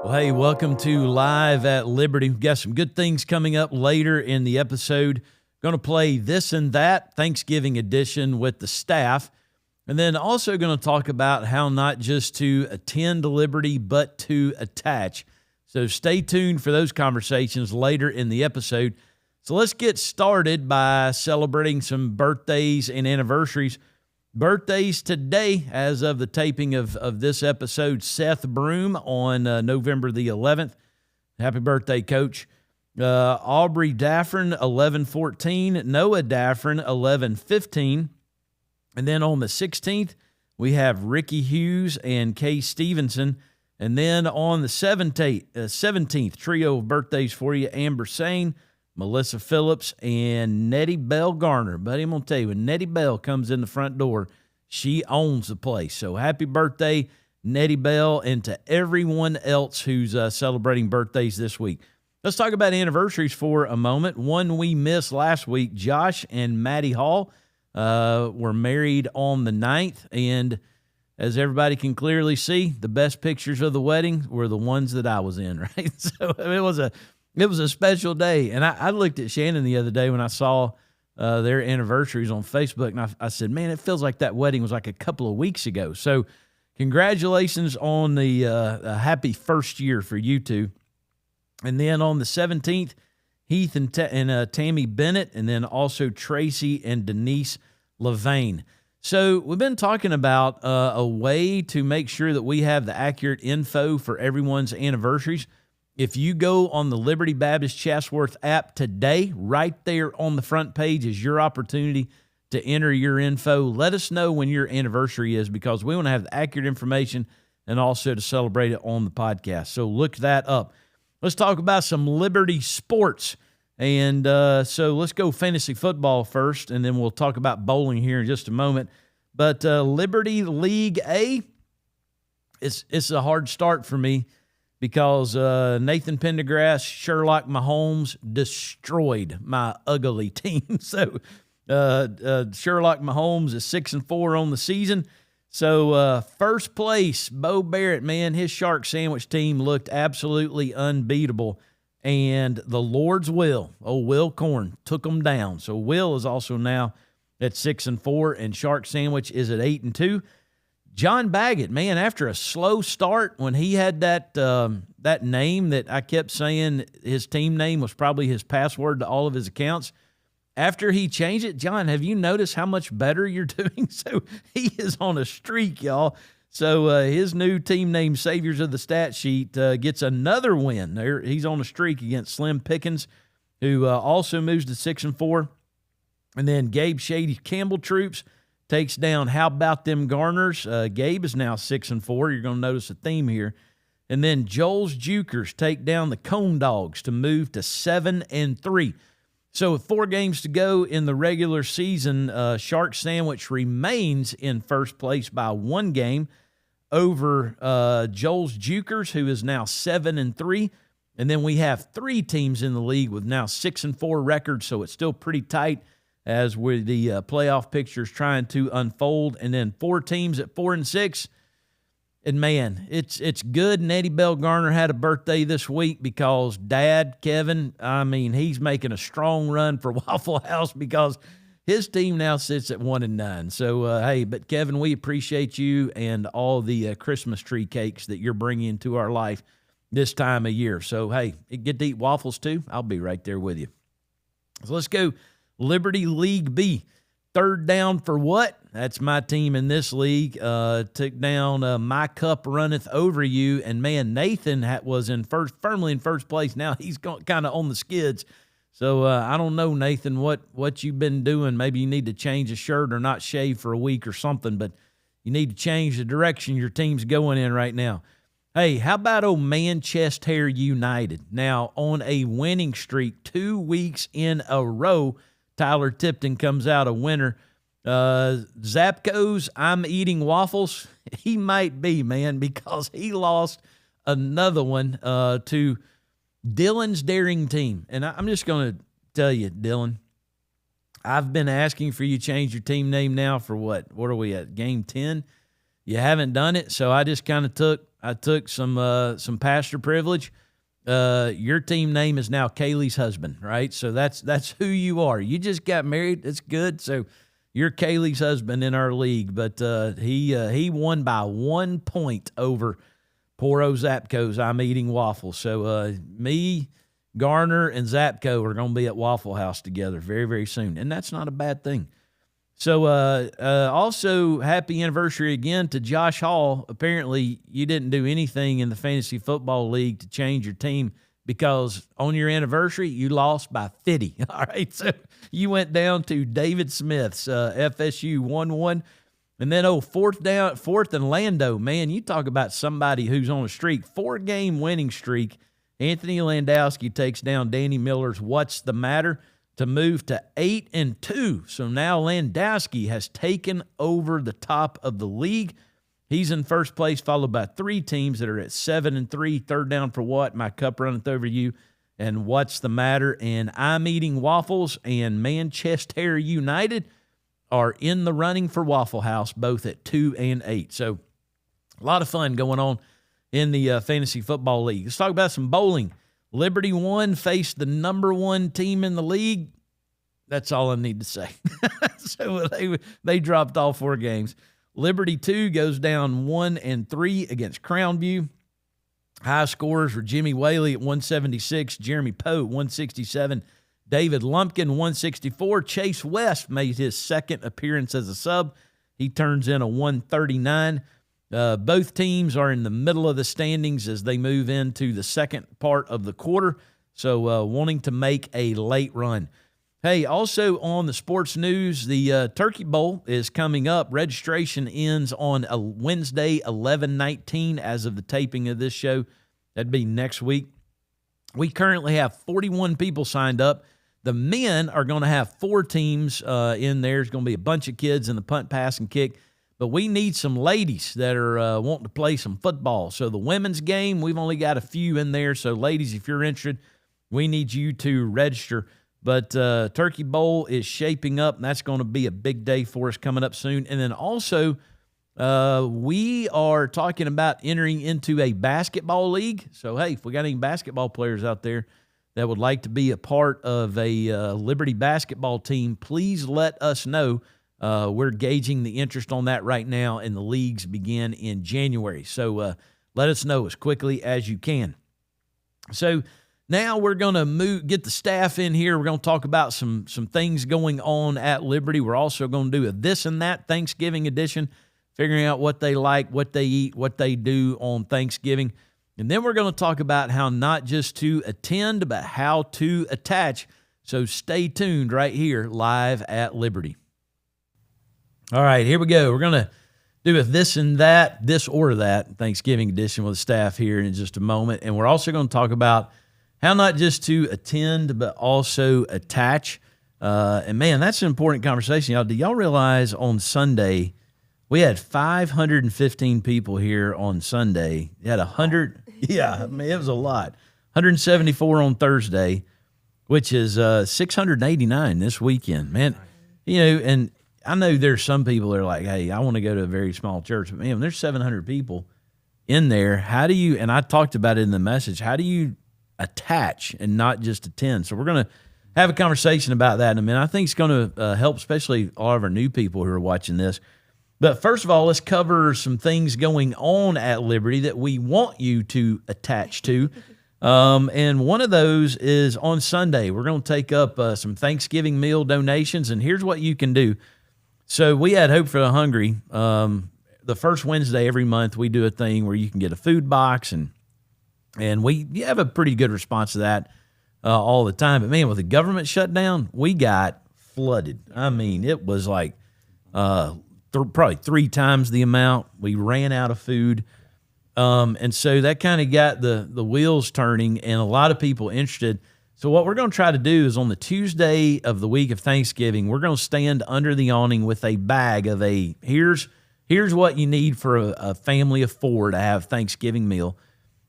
Well, hey, welcome to Live at Liberty. We've got some good things coming up later in the episode. Going to play This and That Thanksgiving edition with the staff. And then also going to talk about how not just to attend Liberty, but to attach. So stay tuned for those conversations later in the episode. So let's get started by celebrating some birthdays and anniversaries. Birthdays today, as of the taping of this episode, Seth Broom on November the 11th. Happy birthday, Coach. Aubrey Daffrin, 11/14. Noah Daffrin, 11/15. And then on the 16th, we have Ricky Hughes and Kay Stevenson. And then on the 17th, trio of birthdays for you, Amber Sane, Melissa Phillips, and Nettie Bell Garner. Buddy, I'm going to tell you, when Nettie Bell comes in the front door, she owns the place. So happy birthday, Nettie Bell, and to everyone else who's celebrating birthdays this week. Let's talk about anniversaries for a moment. One we missed last week, Josh and Maddie Hall were married on the 9th, and as everybody can clearly see, the best pictures of the wedding were the ones that I was in, right? So it was a special day. And I looked at Shannon the other day when I saw their anniversaries on Facebook, and I said, man, it feels like that wedding was like a couple of weeks ago. So congratulations on the happy first year for you two. And then on the 17th, Heath and Tammy Bennett, and then also Tracy and Denise Levain. So we've been talking about a way to make sure that we have the accurate info for everyone's anniversaries. If you go on the Liberty Baptist Chatsworth app today, right there on the front page is your opportunity to enter your info. Let us know when your anniversary is, because we want to have the accurate information and also to celebrate it on the podcast. So look that up. Let's talk about some Liberty sports. And so let's go fantasy football first, and then we'll talk about bowling here in just a moment. But Liberty League A, it's a hard start for me, because Nathan Pendergrass, Sherlock Mahomes destroyed my ugly team. So Sherlock Mahomes is 6-4 on the season. So first place, Bo Barrett, man, his shark sandwich team looked absolutely unbeatable. And the Lord's Will, Will Korn, took them down. So Will is also now at 6-4, and Shark Sandwich is at 8-2. John Baggett, man, after a slow start, when he had that name that I kept saying his team name was probably his password to all of his accounts, after he changed it, John, have you noticed how much better you're doing? So he is on a streak, y'all. So his new team name, Saviors of the Stat Sheet, gets another win. He's on a streak against Slim Pickens, who also moves to 6-4. And then Gabe Shady Campbell Troops takes down How About Them Garners. Gabe is now 6-4. You're going to notice a theme here. And then Joel's Jukers take down the Cone Dogs to move to 7-3. So with 4 games to go in the regular season, Shark Sandwich remains in first place by 1 game over Joel's Jukers, who is now 7-3. And then we have 3 teams in the league with now 6-4 records, so it's still pretty tight as with the playoff pictures trying to unfold. And then 4 teams at 4-6. And, man, it's good. Nettie Bell Garner had a birthday this week, because Dad, Kevin, I mean, he's making a strong run for Waffle House, because his team now sits at 1-9. So, hey, but Kevin, we appreciate you and all the Christmas tree cakes that you're bringing into our life this time of year. So, hey, get to eat waffles too. I'll be right there with you. So let's go Liberty League B. Third down for what? That's my team in this league. Took down My Cup Runneth Over You. And, man, Nathan was firmly in first place. Now he's kind of on the skids. So I don't know, Nathan, what you've been doing. Maybe you need to change a shirt or not shave for a week or something. But you need to change the direction your team's going in right now. Hey, how about old Manchester United? Now, on a winning streak, 2 weeks in a row, Tyler Tipton comes out a winner. Zapco's I'm Eating Waffles, he might be, man, because he lost another one to Dylan's Daring Team. And I'm just going to tell you, Dylan, I've been asking for you to change your team name now for what? What are we at? Game 10? You haven't done it, so I just kind of took I took some pastor privilege. Your team name is now Kaylee's husband, right? So that's who you are. You just got married. It's good. So you're Kaylee's husband in our league, but he won by 1 point over Poro Zapco's I'm Eating Waffles. So me, Garner, and Zapco are going to be at Waffle House together very, very soon, and that's not a bad thing. So also, happy anniversary again to Josh Hall. Apparently, you didn't do anything in the Fantasy Football League to change your team because on your anniversary, you lost by 50. All right, so you went down to David Smith's FSU 1-1. And then, fourth and Lando. Man, you talk about somebody who's on a streak. 4-game winning streak. Anthony Landowski takes down Danny Miller's What's the Matter to move to 8-2. So now Landowski has taken over the top of the league. He's in first place, followed by 3 teams that are at 7-3. Third down for what? My cup runneth over you. And What's the Matter? And I'm Eating Waffles and Manchester United are in the running for Waffle House, both at 2 and 8. So a lot of fun going on in the Fantasy Football League. Let's talk about some bowling. Liberty 1 faced the number 1 team in the league. That's all I need to say. So they dropped all 4 games. Liberty 2 goes down 1-3 against Crown View. High scores were Jimmy Whaley at 176, Jeremy Poe at 167, David Lumpkin 164. Chase West made his second appearance as a sub. He turns in a 139. Both teams are in the middle of the standings as they move into the second part of the quarter, so wanting to make a late run. Hey, also on the sports news, the Turkey Bowl is coming up. Registration ends on a Wednesday, 11/19, as of the taping of this show. That'd be next week. We currently have 41 people signed up. The men are going to have 4 teams in there. There's going to be a bunch of kids in the punt, pass, and kick. But we need some ladies that are wanting to play some football. So the women's game, we've only got a few in there. So ladies, if you're interested, we need you to register. But Turkey Bowl is shaping up, and that's going to be a big day for us coming up soon. And then also, we are talking about entering into a basketball league. So, hey, if we got any basketball players out there that would like to be a part of a Liberty basketball team, please let us know. We're gauging the interest on that right now, and the leagues begin in January. So let us know as quickly as you can. So now we're going to get the staff in here. We're going to talk about some things going on at Liberty. We're also going to do a This and That Thanksgiving edition, figuring out what they like, what they eat, what they do on Thanksgiving. And then we're going to talk about how not just to attend, but how to attach. So stay tuned right here live at Liberty. All right, here we go. We're going to do a This and That, This or That Thanksgiving edition with the staff here in just a moment. And we're also going to talk about how not just to attend, but also attach. And, man, that's an important conversation. Y'all, do y'all realize on Sunday we had 515 people here on Sunday? We had 100. Yeah, I mean, it was a lot. 174 on Thursday, which is 689 this weekend. Man, you know, and I know there's some people that are like, hey, I want to go to a very small church. But, man, there's 700 people in there. How do you, and I talked about it in the message, how do you attach and not just attend? So we're going to have a conversation about that in a minute. I think it's going to help, especially a lot of our new people who are watching this. But first of all, let's cover some things going on at Liberty that we want you to attach to. And one of those is on Sunday. We're going to take up some Thanksgiving meal donations, and here's what you can do. So we had Hope for the Hungry. The first Wednesday every month, we do a thing where you can get a food box, and we have a pretty good response to that all the time. But, man, with the government shutdown, we got flooded. I mean, it was like probably 3 times the amount. We ran out of food. And so that kind of got the wheels turning and a lot of people interested. So what we're going to try to do is on the Tuesday of the week of Thanksgiving, we're going to stand under the awning with a bag of here's what you need for a family of 4 to have Thanksgiving meal.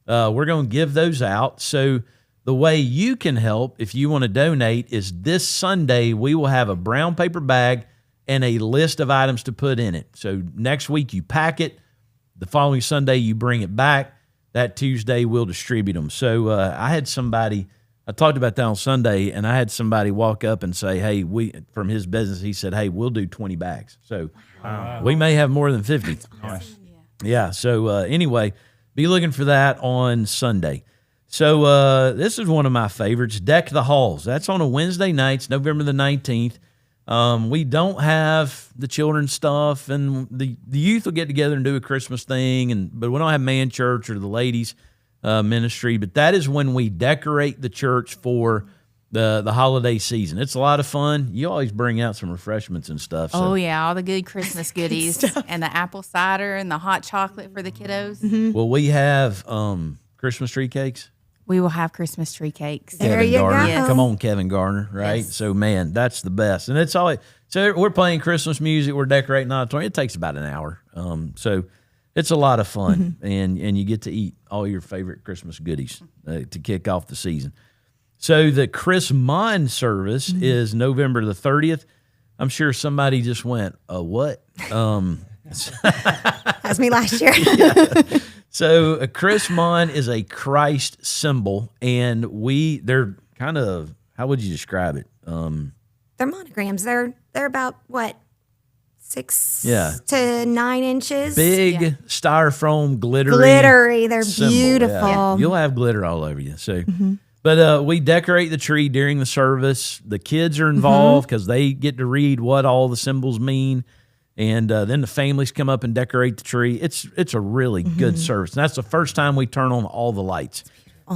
We're going to give those out. So the way you can help if you want to donate is this Sunday we will have a brown paper bag and a list of items to put in it. So next week you pack it. the following Sunday, you bring it back. That Tuesday, we'll distribute them. So I had somebody, I talked about that on Sunday, and I had somebody walk up and say, hey, from his business, he said, hey, we'll do 20 bags. So we may have more than 50. Nice. Yeah. So anyway, be looking for that on Sunday. So this is one of my favorites, Deck the Halls. That's on a Wednesday nights, November the 19th. We don't have the children's stuff, and the youth will get together and do a Christmas thing, but we don't have man church or the ladies ministry. But that is when we decorate the church for the holiday season. It's a lot of fun. You always bring out some refreshments and stuff. So. Oh yeah, all the good Christmas goodies and the apple cider and the hot chocolate for the kiddos. Mm-hmm. Will we have Christmas tree cakes? We will have Christmas tree cakes. There Kevin you Garner. go. Yes. Come on, Kevin Garner, right? Yes. So, man, that's the best. And it's always, so we're playing Christmas music, we're decorating the auditorium. It takes about an hour. So it's a lot of fun, and you get to eat all your favorite Christmas goodies to kick off the season. So the Chris Mon service is November the 30th. I'm sure somebody just went, what? That's me last year. So a Chris Mon is a Christ symbol, and they're kind of, how would you describe it? They're monograms. They're about what, 6 Yeah. to 9 inches. Big styrofoam glittery. Glittery. They're symbol. beautiful. Yeah. You'll have glitter all over you. So, but we decorate the tree during the service. The kids are involved because they get to read what all the symbols mean. And then the families come up and decorate the tree. It's a really good service. And that's the first time we turn on all the lights.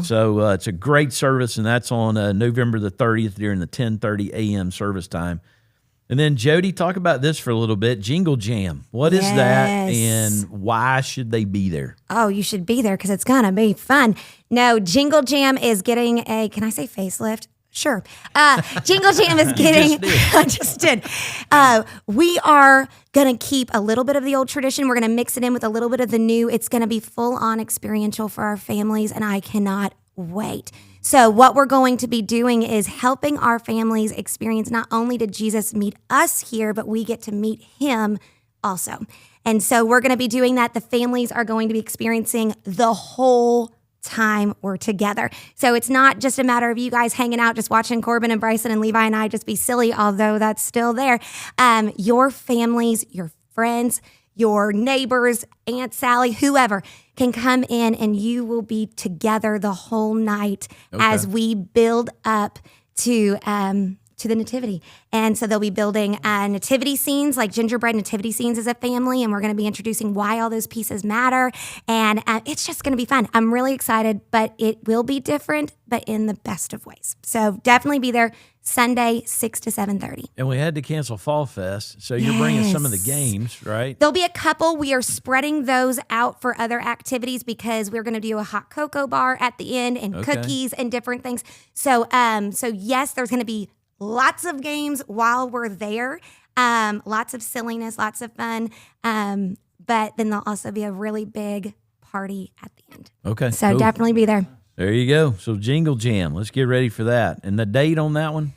So it's a great service, and that's on November the 30th during the 10:30 a.m. service time. And then, Jody, talk about this for a little bit. Jingle Jam. What is that, Yes. and why should they be there? Oh, you should be there because it's going to be fun. No, Jingle Jam is getting can I say facelift? Sure. Jingle Jam is getting, I just did. We are going to keep a little bit of the old tradition. We're going to mix it in with a little bit of the new. It's going to be full on experiential for our families, and I cannot wait. So what we're going to be doing is helping our families experience, not only did Jesus meet us here, but we get to meet him also. And so we're going to be doing that. The families are going to be experiencing the whole time we're together. So it's not just a matter of you guys hanging out, just watching Corbin and Bryson and Levi and I just be silly, although that's still there. Your families, your friends, your neighbors, Aunt Sally, whoever can come in, and you will be together the whole night as we build up to the nativity. And so they'll be building nativity scenes, like gingerbread nativity scenes as a family. And we're going to be introducing why all those pieces matter. And it's just going to be fun. I'm really excited, but it will be different, but in the best of ways. So definitely be there Sunday, 6 to 7:30. And we had to cancel Fall Fest, so you're bringing some of the games, right? There'll be a couple. We are spreading those out for other activities because we're going to do a hot cocoa bar at the end and cookies and different things. So, yes, there's going to be lots of games while we're there, lots of silliness, lots of fun. But then there'll also be a really big party at the end. Okay. So cool. definitely be there. There you go. So Jingle Jam. Let's get ready for that. And the date on that one?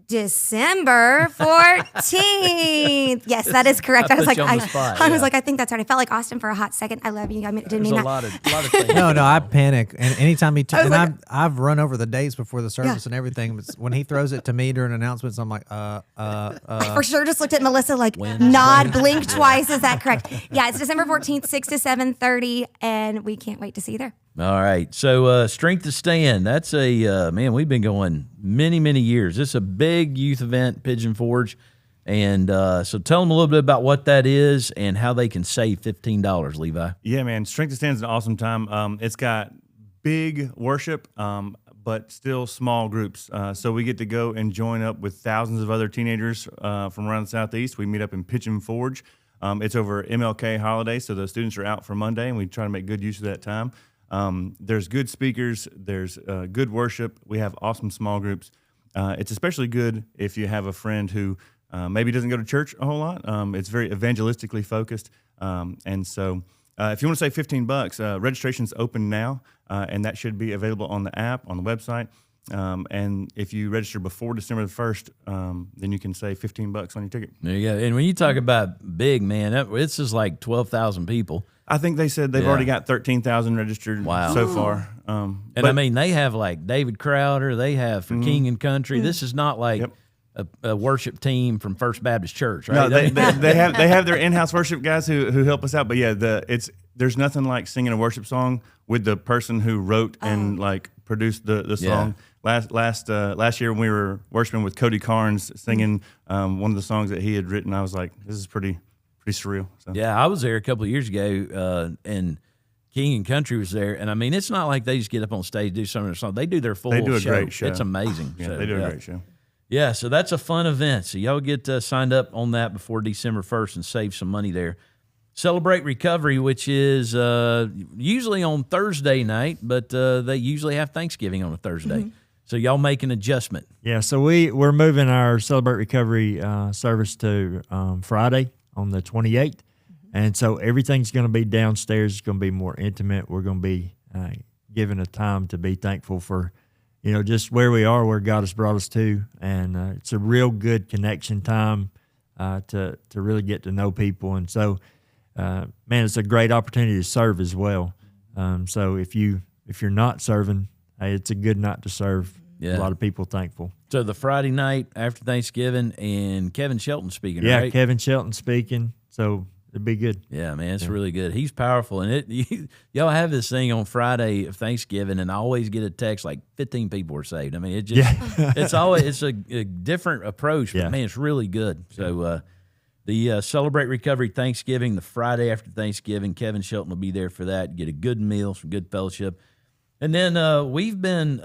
December 14th. Yes, that is correct. I was put like, you on the spot, I was yeah. like, I think that's right. I felt like Austin for a hot second. I love you. I didn't There's mean a that. lot of things. No, I panic. And anytime he, I was like- I've run over the dates before the service and everything. But when he throws it to me during announcements, I'm like, I for sure just looked at Melissa like, nod, blink twice. Is that correct? Yeah, it's December 14th, 6 to 7:30, and we can't wait to see you there. All right. So Strength to Stand, that's man, we've been going many, many years. This is a big youth event, Pigeon Forge. And so tell them a little bit about what that is and how they can save $15, Levi. Yeah, man. Strength to Stand is an awesome time. It's got big worship, but still small groups. So we get to go and join up with thousands of other teenagers from around the Southeast. We meet up in Pigeon Forge. It's over MLK holiday, so the students are out for Monday, and we try to make good use of that time. There's good speakers. There's good worship. We have awesome small groups. It's especially good if you have a friend who maybe doesn't go to church a whole lot. It's very evangelistically focused. And so if you want to save $15, registration's open now, and that should be available on the app, on the website. And if you register before December the 1st, then you can save $15 on your ticket. There you go. And when you talk about big, man, this is like 12,000 people. I think they said they've Yeah. already got 13,000 registered Wow. so far. And But I mean, they have like David Crowder. They have for King and Country. This is not like a worship team from First Baptist Church, right? no, they have their in-house worship guys who help us out. But yeah, there's nothing like singing a worship song with the person who wrote and like produced the song. Last year when we were worshiping with Cody Carnes singing one of the songs that he had written, I was like, this is pretty surreal. So. Yeah, I was there a couple of years ago, and King and Country was there. And I mean, it's not like they just get up on stage, do some of their songs. They do their full They do a show. great show. It's amazing. Yeah, So, they do a great show. Yeah, so that's a fun event. So y'all get signed up on that before December 1st and save some money there. Celebrate Recovery, which is usually on Thursday night, but they usually have Thanksgiving on a Thursday. So y'all make an adjustment. Yeah, so we're moving our Celebrate Recovery service to Friday on the 28th. And so everything's going to be downstairs. It's going to be more intimate. We're going to be given a time to be thankful for, just where we are, where God has brought us to. And it's a real good connection time to really get to know people. And so, man, it's a great opportunity to serve as well. So if you're not serving, hey, it's a good night to serve. Yeah. A lot of people thankful. So the Friday night after Thanksgiving, and Kevin Shelton speaking, Yeah, right? Kevin Shelton speaking. So it'd be good. Yeah, man, it's really good. He's powerful, and y'all have this thing on Friday of Thanksgiving, and I always get a text like 15 people are saved. I mean, it's a different approach, but man, it's really good. So the Celebrate Recovery Thanksgiving, the Friday after Thanksgiving, Kevin Shelton will be there for that. Get a good meal, some good fellowship, and then we've been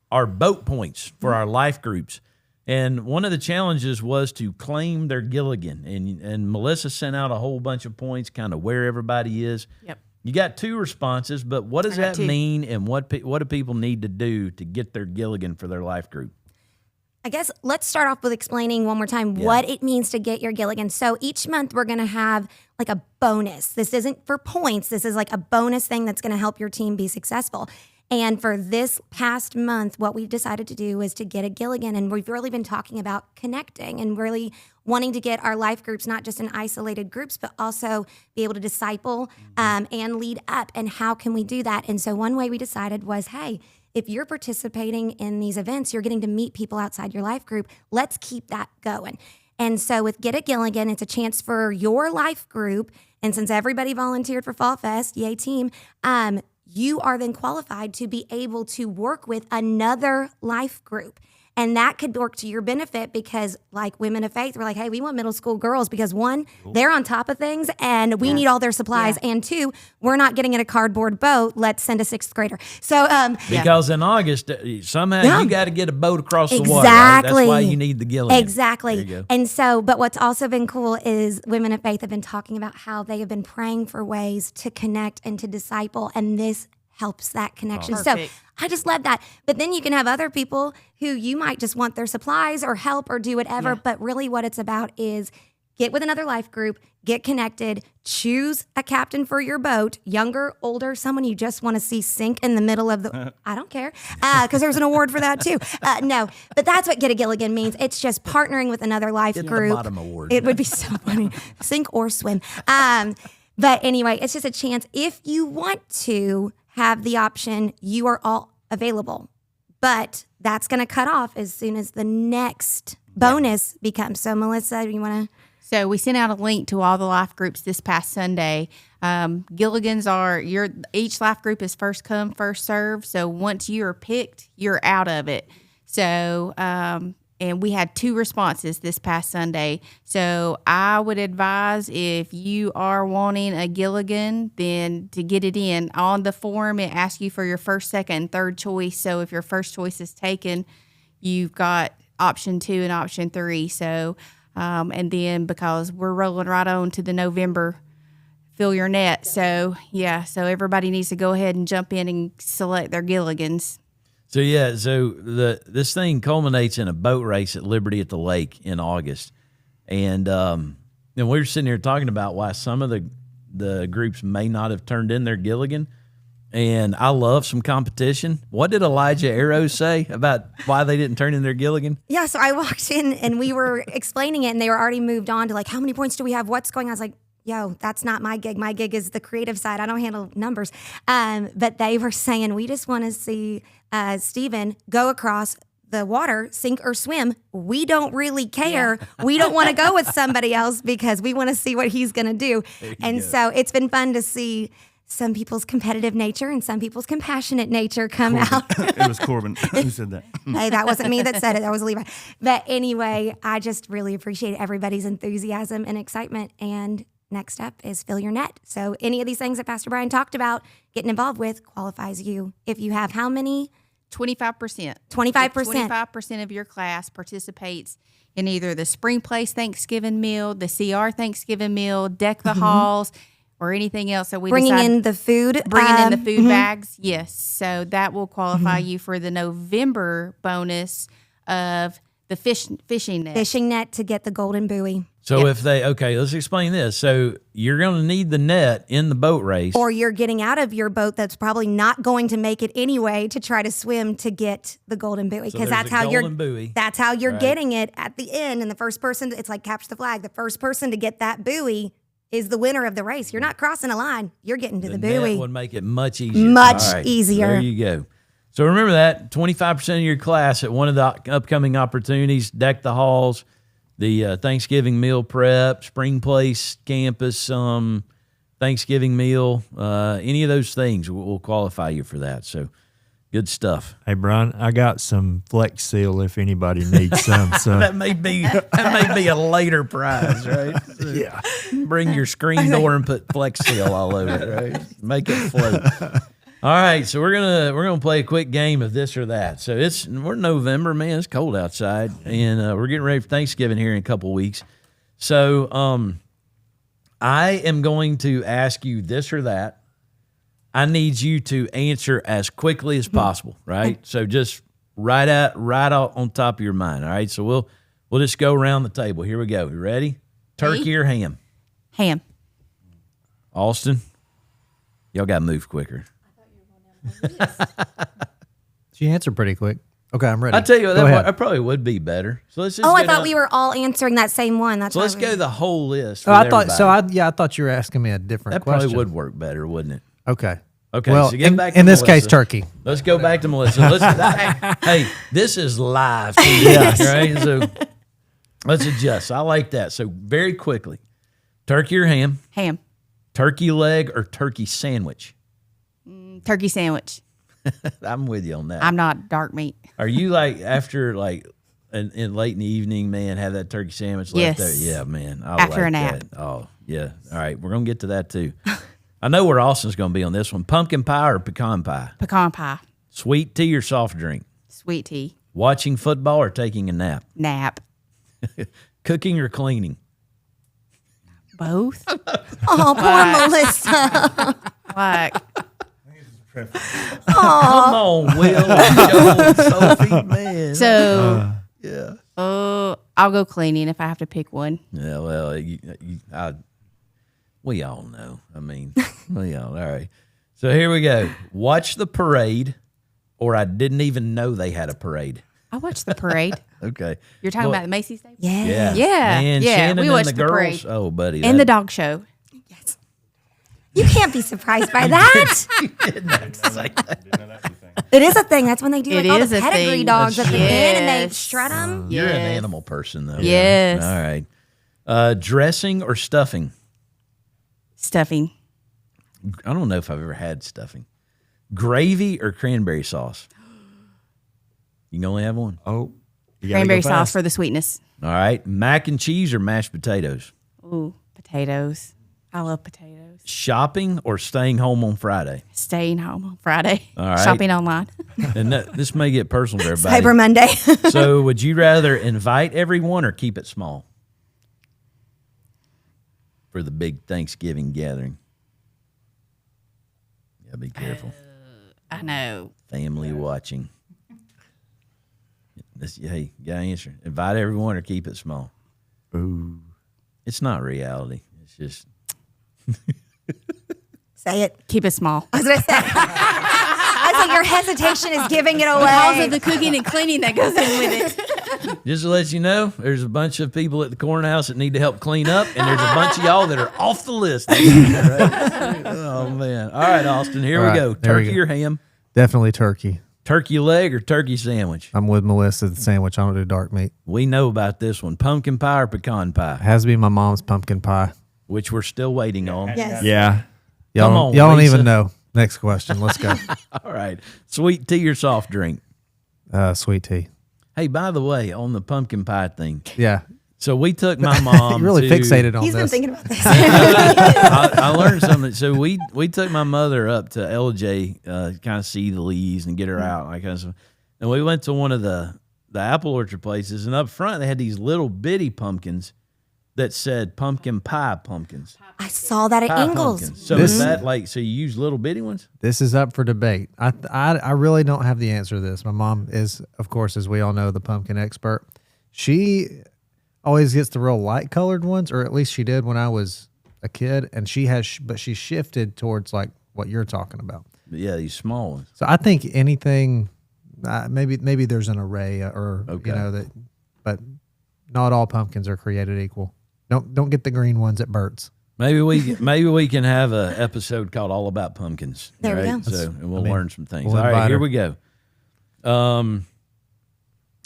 our boat points for our life groups. And one of the challenges was to claim their Gilligan. And Melissa sent out a whole bunch of points, kind of where everybody is. Yep. You got 2 responses, but what does that mean, and what do people need to do to get their Gilligan for their life group? I guess let's start off with explaining one more time what it means to get your Gilligan. So each month we're going to have like a bonus. This isn't for points. This is like a bonus thing that's going to help your team be successful. And for this past month, what we've decided to do is to get a Gilligan. And we've really been talking about connecting and really wanting to get our life groups, not just in isolated groups, but also be able to disciple and lead up. And how can we do that? And so one way we decided was, hey, if you're participating in these events, you're getting to meet people outside your life group. Let's keep that going. And so with Get a Gilligan, it's a chance for your life group. And since everybody volunteered for Fall Fest, yay team, you are then qualified to be able to work with another life group. And that could work to your benefit because, like Women of Faith, we're like, hey, we want middle school girls because 1, they're on top of things and we need all their supplies. And 2, we're not getting in a cardboard boat. Let's send a 6th grader. So Because in August, somehow you got to get a boat across the water. Right? Exactly. That's why you need the Gilligan. Exactly. There you go. And so, but what's also been cool is Women of Faith have been talking about how they have been praying for ways to connect and to disciple, and this helps that connection. So Perfect. I just love that. But then you can have other people who you might just want their supplies or help or do whatever. But really what it's about is get with another life group, get connected, choose a captain for your boat, younger, older, someone you just want to see sink in the middle of the, I don't care, because there's an award for that too. No, but that's what Get a Gilligan means. It's just partnering with another life Get the group. bottom award. It would be so funny. Sink or swim. But anyway, it's just a chance. If you want to have the option, you are all available. But that's going to cut off as soon as the next bonus becomes. So, Melissa, you want to? So we sent out a link to all the life groups this past Sunday. Gilligan's each life group is first come, first serve. So once you're picked, you're out of it. So, and we had 2 responses this past Sunday. So I would advise if you are wanting a Gilligan, then to get it in. On the form, it asks you for your first, second, and third choice. So if your first choice is taken, you've got option 2 and option 3. So, and then because we're rolling right on to the November fill your net. So so everybody needs to go ahead and jump in and select their Gilligans. So this thing culminates in a boat race at Liberty at the Lake in August, and we were sitting here talking about why some of the groups may not have turned in their Gilligan, and I love some competition. What did Elijah Arrows say about why they didn't turn in their Gilligan? Yeah, so I walked in and we were explaining it, and they were already moved on to like, how many points do we have? What's going on? I was like, that's not my gig. My gig is the creative side. I don't handle numbers. But they were saying, we just want to see Stephen go across the water, sink or swim. We don't really care. We don't want to go with somebody else because we want to see what he's going to do. And so it's been fun to see some people's competitive nature and some people's compassionate nature come out. It was Corbin who said that. Hey, that wasn't me that said it. That was Levi. But anyway, I just really appreciate everybody's enthusiasm and excitement. And next step is fill your net. So any of these things that Pastor Brian talked about getting involved with qualifies you. If you have how many? 25%. 25%. 25% of your class participates in either the Spring Place Thanksgiving meal, the CR Thanksgiving meal, Deck the Halls, or anything else. So we Bringing in the food. Bringing in the food bags. Yes. So that will qualify you for the November bonus of the fishing net. Fishing net to get the golden buoy. So if let's explain this. So you're going to need the net in the boat race. Or you're getting out of your boat that's probably not going to make it anyway to try to swim to get the golden buoy. Because that's how you're getting it at the end. And the first person, it's like capture the flag. The first person to get that buoy is the winner of the race. You're not crossing a line. You're getting to the buoy. Net would make it much easier. Much easier. There you go. So remember that 25% of your class at one of the upcoming opportunities, Deck the Halls, the Thanksgiving meal prep, Spring Place campus Thanksgiving meal, any of those things will qualify you for that. So good stuff. Hey, Brian, I got some Flex Seal if anybody needs some. So that may be a later prize, right? So yeah. Bring your screen door and put Flex Seal all over it, right? Make it float. All right, so we're gonna play a quick game of this or that. So we're November, man. It's cold outside, and we're getting ready for Thanksgiving here in a couple of weeks. So I am going to ask you this or that. I need you to answer as quickly as possible, right? So just right out on top of your mind. All right. So we'll just go around the table. Here we go. You ready? Turkey or ham? Ham. Austin, y'all got to move quicker. She answered pretty quick. Okay, I'm ready. I tell you what, Go ahead. that probably would be better. So let's just. I thought we were all answering that same one. That's So let's go the whole list. I thought so. I thought you were asking me a different that question. probably would work better, wouldn't it? Okay. Okay. Well, so get back to in this Melissa. case, turkey. Let's go back to Melissa. Hey, this is live. Right? So let's adjust. I like that. So very quickly, turkey or ham? Ham. Turkey leg or turkey sandwich? Turkey sandwich. I'm with you on that. I'm not dark meat. Are you like after in late in the evening, man, have that turkey sandwich left there? Yes. Yeah, man. I After like a nap. that. Oh, yeah. All right. We're going to get to that too. I know where Austin's going to be on this one. Pumpkin pie or pecan pie? Pecan pie. Sweet tea or soft drink? Sweet tea. Watching football or taking a nap? Nap. Cooking or cleaning? Both. Oh, poor Melissa. Like, Come on, Will. Joel, Sophie, man. so, yeah. I'll go cleaning if I have to pick one. Yeah, well, we all know. I mean, all right. So here we go. Watch the parade, or I didn't even know they had a parade. I watched the parade. Okay. You're talking Well, about the Macy's Day? Yeah. Yeah, Man, yeah, Shannon we and watched the the girls. parade. Oh, buddy. And the dog show. You can't be surprised by that. Didn't know that was a thing. It is a thing. That's when they do It all is the a pedigree thing. dogs at the end and they Yes. strut them. You're an Yes. animal person, though. Yes. All right. Dressing or stuffing? Stuffing. I don't know if I've ever had stuffing. Gravy or cranberry sauce? You can only have one. oh, you gotta Cranberry go sauce fast. for the sweetness. All right. Mac and cheese or mashed potatoes? Ooh, potatoes. I love potatoes. Shopping or staying home on Friday? Staying home on Friday. All right. Shopping online. And this may get personal to everybody. Cyber Monday. So would you rather invite everyone or keep it small for the big Thanksgiving gathering? Yeah, be careful. I know. Family watching. Hey, you gotta answer. Invite everyone or keep it small. Ooh. It's not reality. It's just Say it. Keep it small. I was going to say. I was like, your hesitation is giving it away. Because of the cooking and cleaning that goes in with it. Just to let you know, there's a bunch of people at the cornhouse that need to help clean up, and there's a bunch of y'all that are off the list. Oh, man. All right, Austin, here All we right, go. there we Turkey go. or ham? Definitely turkey. Turkey leg or turkey sandwich? I'm with Melissa. The sandwich. I don't do dark meat. We know about this one. Pumpkin pie or pecan It pie, has to be my mom's pumpkin pie. which we're still waiting on. Yes. Yeah. Y'all, Come don't- on, y'all don't Lisa. even know. Next question. Let's go. All right. Sweet tea or soft drink? Sweet tea. Hey, by the way, on the pumpkin pie thing, Yeah. so we took my mom. You really to, fixated on He's been this. thinking about this. I learned something. So we took my mother up to LJ, kind of see the leaves and get her out, like kind of stuff. And we went to one of the apple orchard places, and up front they had these little bitty pumpkins that said pumpkin pie pumpkins. I saw that at Pie Ingles. pumpkins. So This- is that like, so you use little bitty ones? This is up for debate. I really don't have the answer to this. My mom is, of course, as we all know, the pumpkin expert. She always gets the real light colored ones, or at least she did when I was a kid. And but she shifted towards like what you're talking about. But yeah, these small ones. So I think anything, maybe there's an array or Okay. that, but not all pumpkins are created equal. Don't get the green ones at Burt's. Maybe we can have a episode called All About Pumpkins. There we right? go. So and we'll learn some things. we'll All right, invite here her. we go.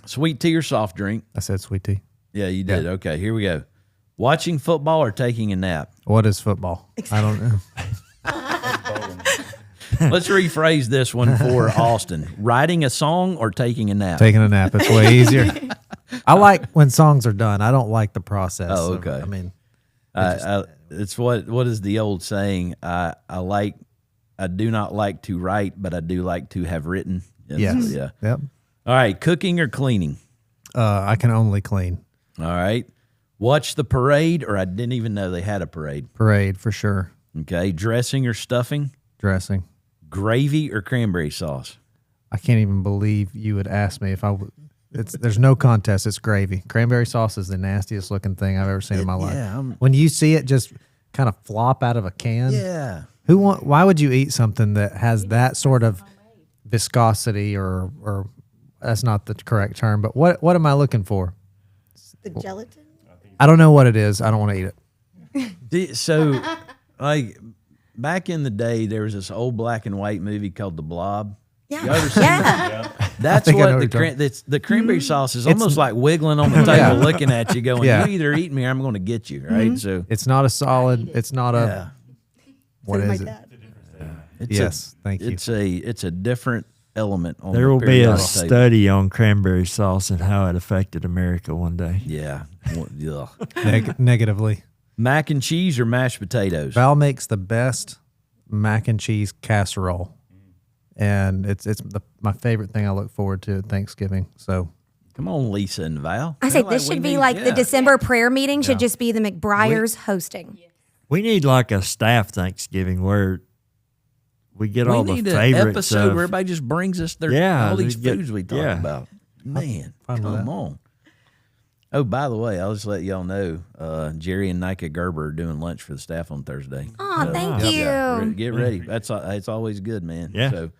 Sweet tea or soft drink? I said sweet tea. Yeah, you did. Okay, here we go. Watching football or taking a nap? What is football? I don't know. Let's rephrase this one for Austin. Writing a song or taking a nap? Taking a nap. It's way easier. I like when songs are done. I don't like the process. Oh, of- okay. I mean, It's what is the old saying? I do not like to write, but I do like to have written. yes. Yeah. Yep. All right, cooking or cleaning? I can only clean. All right. Watch the parade, or I didn't even know they had a parade. Parade for sure. Okay. Dressing or stuffing? Dressing. Gravy or cranberry sauce? I can't even believe you would ask me if I would. There's no contest. It's gravy. Cranberry sauce is the nastiest looking thing I've ever seen in my life. yeah, when you see it just kind of flop out of a can. Yeah. Why would you eat something that has that sort of viscosity or that's not the correct term, but what am I looking for? The gelatin? I don't know what it is. I don't want to eat it. So, like, back in the day, there was this old black and white movie called The Blob. Yeah. You ever seen that? That's think I know what what you're talking- the cranberry sauce is almost like wiggling on the table, looking at you, going, Yeah. "You either eat me or I'm going to get you." Right? So, It's not a solid. It's not a. yeah, What Said my is it? dad. it's Yes, thank you. It's a different element on. There the will be a periodic table. study on cranberry sauce and how it affected America one day. Yeah. Ugh. Negatively. Mac and cheese or mashed potatoes? Val makes the best mac and cheese casserole, and it's my favorite thing I look forward to at Thanksgiving. So Come on, Lisa and Val. I Feel said like this we should be need- like the yeah. December prayer meeting should just be the McBriars hosting. We need like a staff Thanksgiving where we get all We the need an favorites episode of, where everybody just brings us their Yeah, all these just get- foods we talk yeah. about. Man, fine with come that. on. Oh, by the way, I'll just let y'all know, Jerry and Nika Gerber are doing lunch for the staff on Thursday. Oh, thank Yeah, you. get ready. It's always good, man. Yeah. So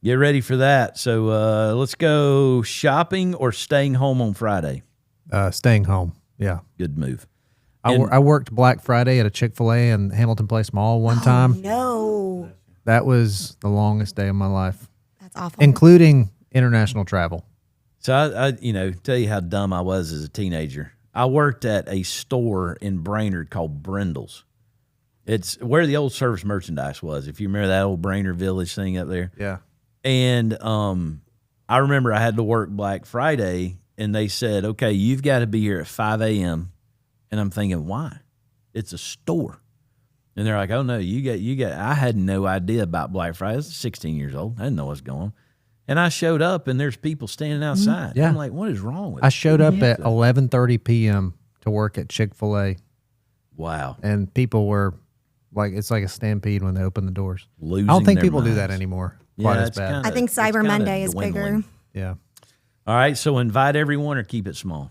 get ready for that. So let's go shopping or staying home on Friday. staying home. Yeah. Good move. I worked Black Friday at a Chick-fil-A in Hamilton Place Mall one time. No, That was the longest day of my life, that's awful. including international travel. So I tell you how dumb I was as a teenager. I worked at a store in Brainerd called Brindle's. It's where the old Service Merchandise was. If you remember that old Brainerd Village thing up there. Yeah. And I remember I had to work Black Friday, and they said, "Okay, you've got to be here at 5 a.m." And I'm thinking, why? It's a store. And they're like, "Oh no, you got." I had no idea about Black Friday. I was 16 years old. I didn't know what's going on. And I showed up, and there's people standing outside. Yeah. I'm like, what is wrong with I it? showed up at 11:30 p.m. to work at Chick-fil-A, Wow. and people were like, it's like a stampede when they open the doors. Losing I don't think their people do minds. that anymore quite as it's bad. kinda- I think it's Cyber kinda Monday is bigger. dwindling. Yeah. All right, so invite everyone or keep it small.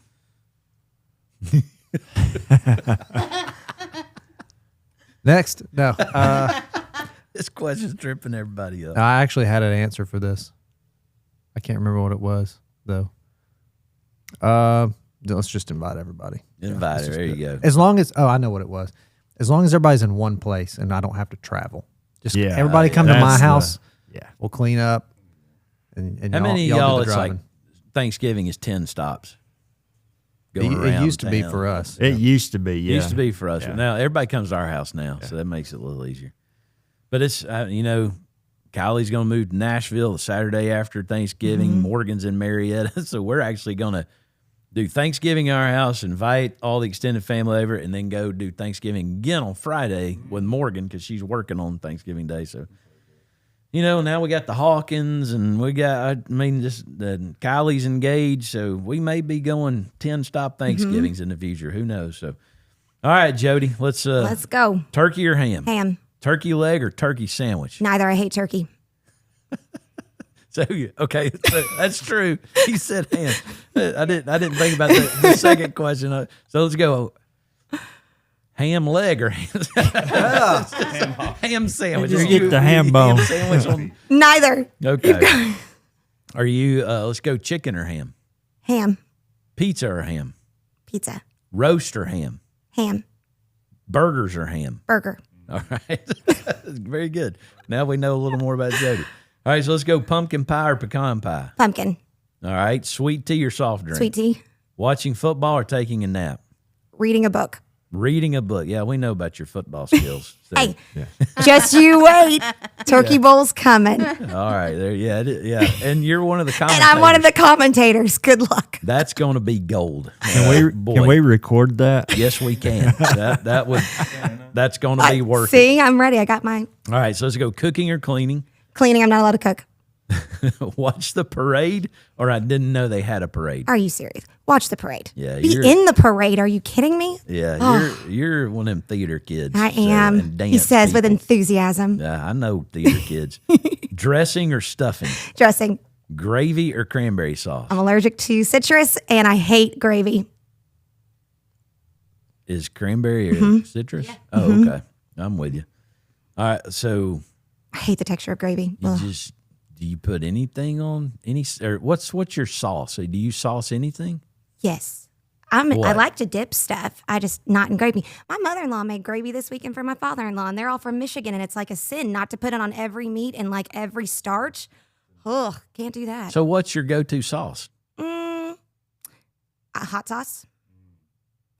Next. No. This question's tripping everybody up. I actually had an answer for this. I can't remember what it was, though. Let's just invite everybody. Invite her. There you go. As long as I know what it was. As long as everybody's in one place and I don't have to travel. Just everybody come to my that's house. Yeah. We'll clean up. And How many of do y'all? the It's like driving. Thanksgiving is 10 stops. It Going around used to be town. for us. It used to be. Yeah. Used to be for us. Yeah. But now everybody comes to our house now, so that makes it a little easier. But it's Kylie's going to move to Nashville the Saturday after Thanksgiving. Morgan's in Marietta, so we're actually going to do Thanksgiving at our house, invite all the extended family over, and then go do Thanksgiving again on Friday with Morgan because she's working on Thanksgiving Day. So, now we got the Hawkins, and we got, Kylie's engaged, so we may be going 10-stop Thanksgivings in the future. Who knows? So, all right, Jody, let's go. Turkey or ham? Ham. Turkey leg or turkey sandwich? Neither. I hate turkey. So okay, so that's true. He said ham. I didn't think about the second question. So let's go. Ham leg or ham sandwich? Just Are get you- the ham bone. sandwich on. Neither. Okay. Are you? Let's go. Chicken or ham? Ham. Pizza or ham? Pizza. Roast or ham? Ham. Burgers or ham? Burger. All right. Very good. Now we know a little more about Jody. All right, so let's go pumpkin pie or pecan pie. Pumpkin. All right, sweet tea or soft drink? Sweet tea. Watching football or taking a nap? Reading a book. Reading a book. Yeah, we know about your football skills. So, Hey, just you wait. Turkey Bowl's coming. And all right, there. Yeah, and you're one of the commentators. I'm one of the commentators. Good luck. That's going to be gold. Can we record that? Yes, we can. That's going to be working. See, I'm ready. I got my All right, so let's go. Cooking or cleaning? cleaning. I'm not allowed to cook. Watch the parade, or I didn't know they had a parade. Are you serious? Watch the parade. Yeah, Be you're- in the parade. Are you kidding me? Yeah, you're one of them theater kids. I so, am. and He dance says with people. enthusiasm. Yeah, I know theater kids. Dressing or stuffing? Dressing. Gravy or cranberry sauce? I'm allergic to citrus and I hate gravy. Is cranberry or Mm-hmm. citrus? Oh, okay. I'm with you. All right, so I hate the texture of gravy. you Ugh. do you put anything on any or what's your sauce? So do you sauce anything? Yes. I What? like to dip stuff. I just not in gravy. My mother-in-law made gravy this weekend for my father-in-law, and they're all from Michigan, and it's like a sin not to put it on every meat and like every starch. Ugh, can't do that. So what's your go-to sauce? Hot sauce?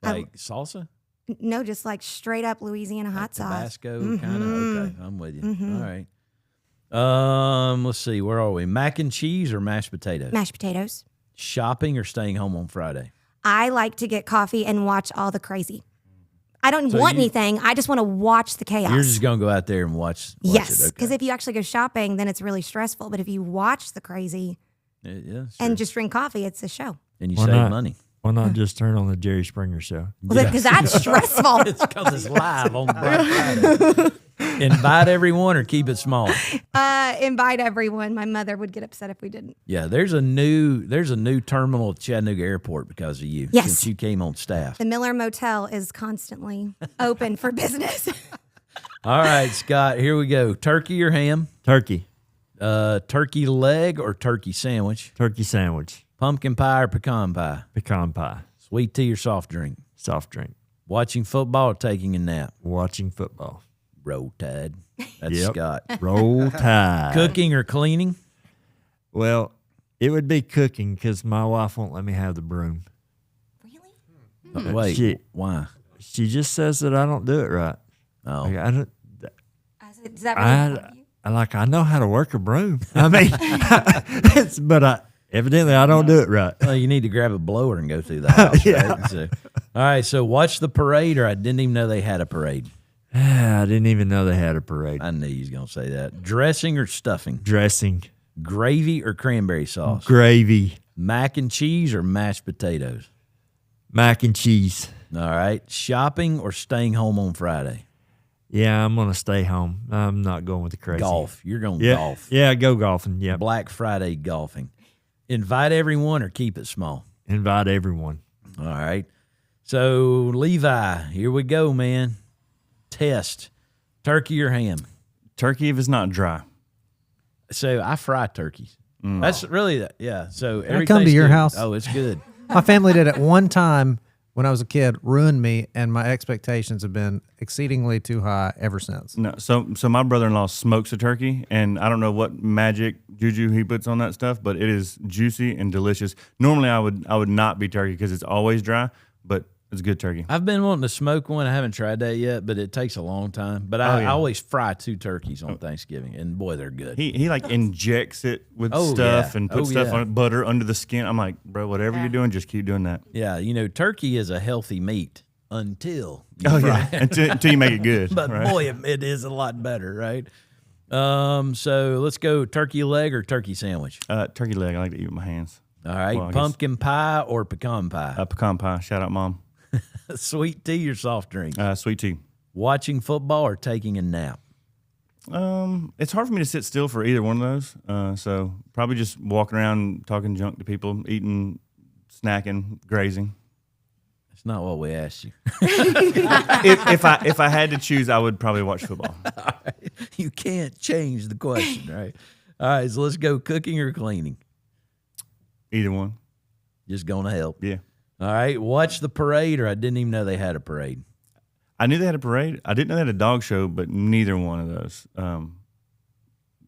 Like salsa? No, just like straight up Louisiana hot sauce. Tabasco kind of. Okay, I'm with you. All right. Let's see. Where are we? Mac and cheese or mashed potatoes? Mashed potatoes. Shopping or staying home on Friday? I like to get coffee and watch all the crazy. I don't So want you- anything. I just want to watch the chaos. You're just gonna go out there and watch Yes, it. because Okay. if you actually go shopping, then it's really stressful. But if you watch the crazy Yeah, sure. and just drink coffee, it's a show. and you Why save not? money. Why not just turn on the Jerry Springer show? Because that's stressful. It's because it's live on Black Friday. Invite everyone or keep it small. Invite everyone. My mother would get upset if we didn't. Yeah, there's a new terminal at Chattanooga Airport because of you. Yes. Since you came on staff. The Miller Motel is constantly open for business. All right, Scott, here we go. Turkey or ham? Turkey. Turkey leg or turkey sandwich? Turkey sandwich. Pumpkin pie or pecan pie? Pecan pie. Sweet tea or soft drink? Soft drink. Watching football or taking a nap? Watching football. Roll Tide. That's Yep. Scott. Roll Tide. Cooking or cleaning? Well, it would be cooking because my wife won't let me have the broom. Wait, Shit. why? She just says that I don't do it right. Oh, Like, I don't. Does that really bother you? I know how to work a broom. I mean, evidently I don't do it right. well, you need to grab a blower and go through the house. Right? So, all right, so watch the parade, or I didn't even know they had a parade. I didn't even know they had a parade. I knew you was gonna say that. Dressing or stuffing? Dressing, Gravy or cranberry sauce? gravy, Mac and cheese or mashed potatoes? mac and cheese. All right. Shopping or staying home on Friday? Yeah, I'm gonna stay home. I'm not going with the crazy. Golf. You're going Yeah, golf. yeah, go golfing. Yeah, Black Friday golfing. Invite everyone or keep it small. invite everyone. All right. So Levi, here we go, man. Test. Turkey or ham? Turkey if it's not dry. So I fry turkeys. That's really yeah. So every come to your Thanksgiving- house? Oh, it's good. My family did it one time when I was a kid, ruined me, and my expectations have been exceedingly too high ever since. No, so my brother-in-law smokes a turkey, and I don't know what magic juju he puts on that stuff, but it is juicy and delicious. Normally, I would not be turkey because it's always dry, but it's good turkey. I've been wanting to smoke one. I haven't tried that yet, but it takes a long time. But I always fry 2 turkeys on Thanksgiving, and boy, they're good. He like injects it with Oh, stuff yeah. and puts Oh, stuff yeah. on it, butter under the skin. I'm like, bro, whatever you're doing, just keep doing that. Yeah, turkey is a healthy meat until you Oh fry yeah, it. until you make it good. But right? boy, it is a lot better, right? So let's go turkey leg or turkey sandwich. Turkey leg, I like to eat with my hands. All right, Well, I guess- pumpkin pie or pecan pie, Pecan pie, shout out mom. sweet tea or soft drink, Sweet tea. watching football or taking a nap. It's hard for me to sit still for either one of those. So probably just walking around, talking junk to people, eating, snacking, grazing. That's not what we asked you. if I had to choose, I would probably watch football. You can't change the question, right? All right, so let's go cooking or cleaning. Either one. Just gonna help. Yeah. All right, watch the parade, or I didn't even know they had a parade. I knew they had a parade. I didn't know they had a dog show, but neither one of those.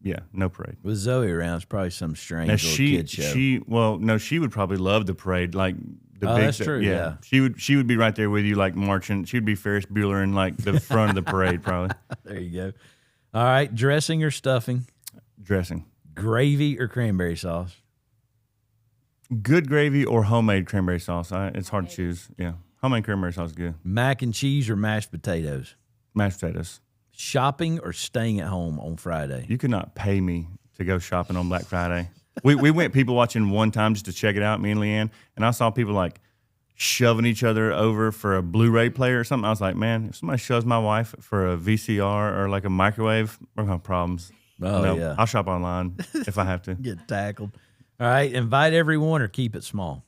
Yeah, no parade. With Zoe around, it's probably some strange Now little kid show. she would probably love the parade, like the Oh, big. that's true, yeah. She would be right there with you, like marching. She would be Ferris Bueller in like the front of the parade, probably. There you go. All right, dressing or stuffing, Dressing, gravy or cranberry sauce. good gravy or homemade cranberry sauce. It's hard to choose. Yeah, homemade cranberry sauce is good. Mac and cheese or mashed potatoes. Mashed potatoes. Shopping or staying at home on Friday. You could not pay me to go shopping on Black Friday. We went people watching one time just to check it out, me and Leanne, and I saw people like shoving each other over for a Blu-ray player or something. I was like, man, if somebody shoves my wife for a VCR or like a microwave, we're gonna have problems. Oh, No, yeah. I'll shop online if I have to. Get tackled. All right, invite everyone or keep it small.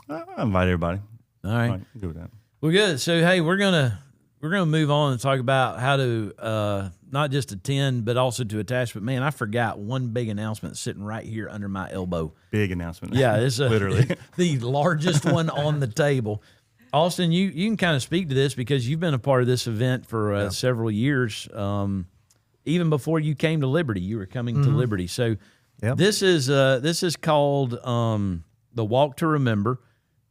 I invite everybody. All right. All right, good with that. Well, good. So, hey, we're gonna move on and talk about how to not just attend, but also to attach. But man, I forgot one big announcement sitting right here under my elbow. Big announcement. Yeah, it's literally. the largest one on the table. Austin, you can kind of speak to this because you've been a part of this event for several years. Even before you came to Liberty, you were coming to Liberty. So Yep. this is called the Walk to Remember.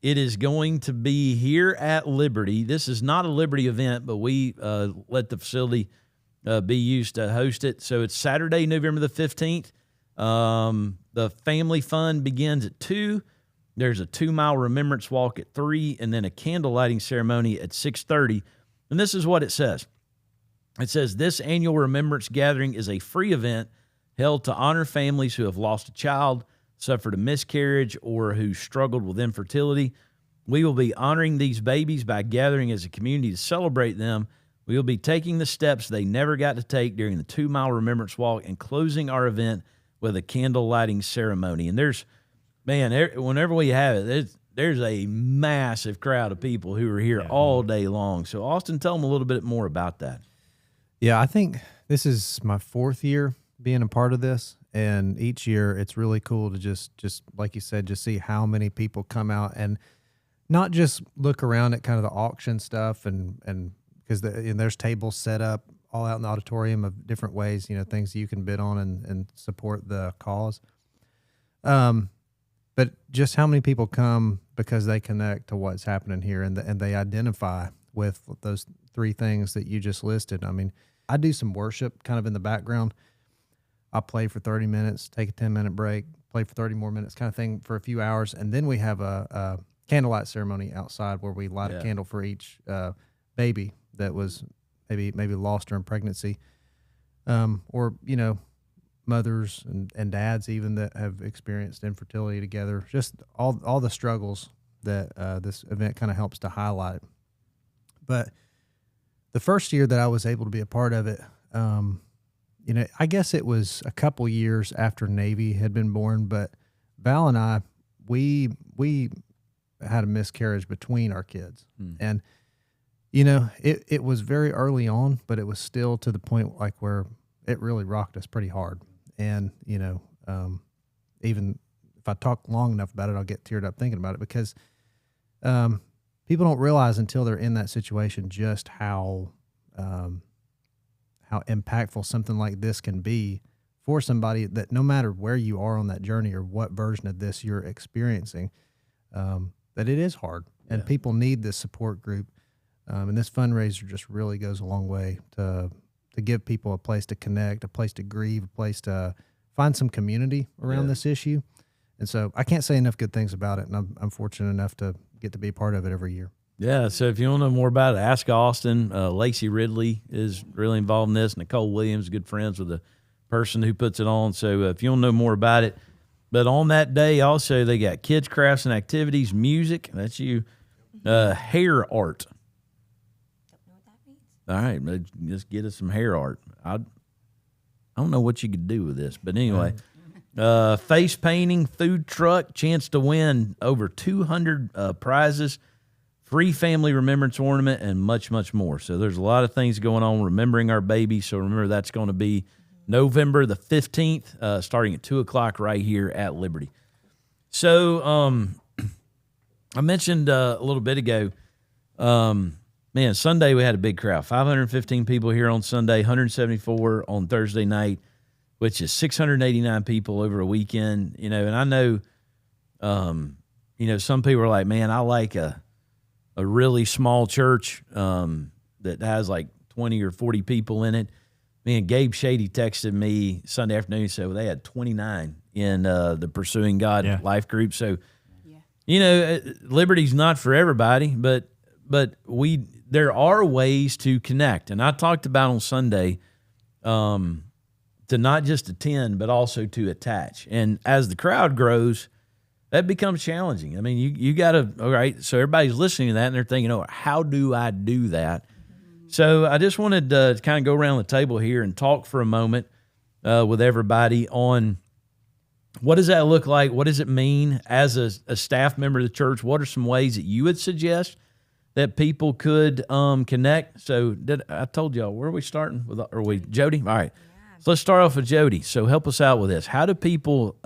It is going to be here at Liberty. This is not a Liberty event, but we let the facility be used to host it. So it's Saturday, November the 15th. The family fun begins at 2. There's a 2-mile remembrance walk at 3, and then a candle lighting ceremony at 6:30. And this is what it says. It says, this annual remembrance gathering is a free event held to honor families who have lost a child, suffered a miscarriage, or who struggled with infertility. We will be honoring these babies by gathering as a community to celebrate them. We will be taking the steps they never got to take during the 2-mile remembrance walk and closing our event with a candle lighting ceremony. And whenever we have it, there's a massive crowd of people who are here all day long. So, Austin, tell them a little bit more about that. Yeah, I think this is my 4th year being a part of this, and each year it's really cool to just like you said, just see how many people come out and not just look around at kind of the auction stuff and because there's tables set up all out in the auditorium of different ways, things you can bid on and support the cause. But just how many people come because they connect to what's happening here and they identify with those 3 things that you just listed. I mean, I do some worship kind of in the background. I'll play for 30 minutes, take a 10-minute break, play for 30 more minutes kind of thing for a few hours. And then we have a candlelight ceremony outside where we light a candle for each baby that was maybe lost during pregnancy, or, mothers and dads even that have experienced infertility together. Just all the struggles that this event kind of helps to highlight. But the first year that I was able to be a part of it, I guess it was a couple years after Navy had been born, but Val and I, we had a miscarriage between our kids. And, it was very early on, but it was still to the point like where it really rocked us pretty hard. And, even if I talk long enough about it, I'll get teared up thinking about it because people don't realize until they're in that situation just how impactful something like this can be for somebody, that no matter where you are on that journey or what version of this you're experiencing, that it is hard and people need this support group. And this fundraiser just really goes a long way to give people a place to connect, a place to grieve, a place to find some community around this issue. And so I can't say enough good things about it. And I'm fortunate enough to get to be a part of it every year. Yeah, so if you want to know more about it, ask Austin. Lacey Ridley is really involved in this. Nicole Williams, good friends with the person who puts it on. So if you want to know more about it. But on that day also, they got kids, crafts, and activities, music. That's you. Hair art. All right, just get us some hair art. I don't know what you could do with this, but anyway. Face painting, food truck, chance to win over 200 prizes, free family remembrance ornament, and much, much more. So there's a lot of things going on remembering our baby. So remember, that's going to be November the 15th, starting at 2 o'clock right here at Liberty. So I mentioned a little bit ago, man, Sunday we had a big crowd. 515 people here on Sunday, 174 on Thursday night, which is 689 people over a weekend. You know, and I know, some people are like, man, I like a really small church that has like 20 or 40 people in it. Man, Gabe Shady texted me Sunday afternoon and said, well, they had 29 in the Pursuing God life group. So, Liberty's not for everybody, but there are ways to connect. And I talked about on Sunday to not just attend, but also to attach. And as the crowd grows, that becomes challenging. I mean, you got to, all right, so everybody's listening to that and they're thinking, how do I do that? So I just wanted to kind of go around the table here and talk for a moment with everybody on what does that look like? What does it mean as a staff member of the church? What are some ways that you would suggest that people could connect? So I told y'all, where are we starting with? Are we Jody? All right. So let's start off with Jody. So help us out with this. How do people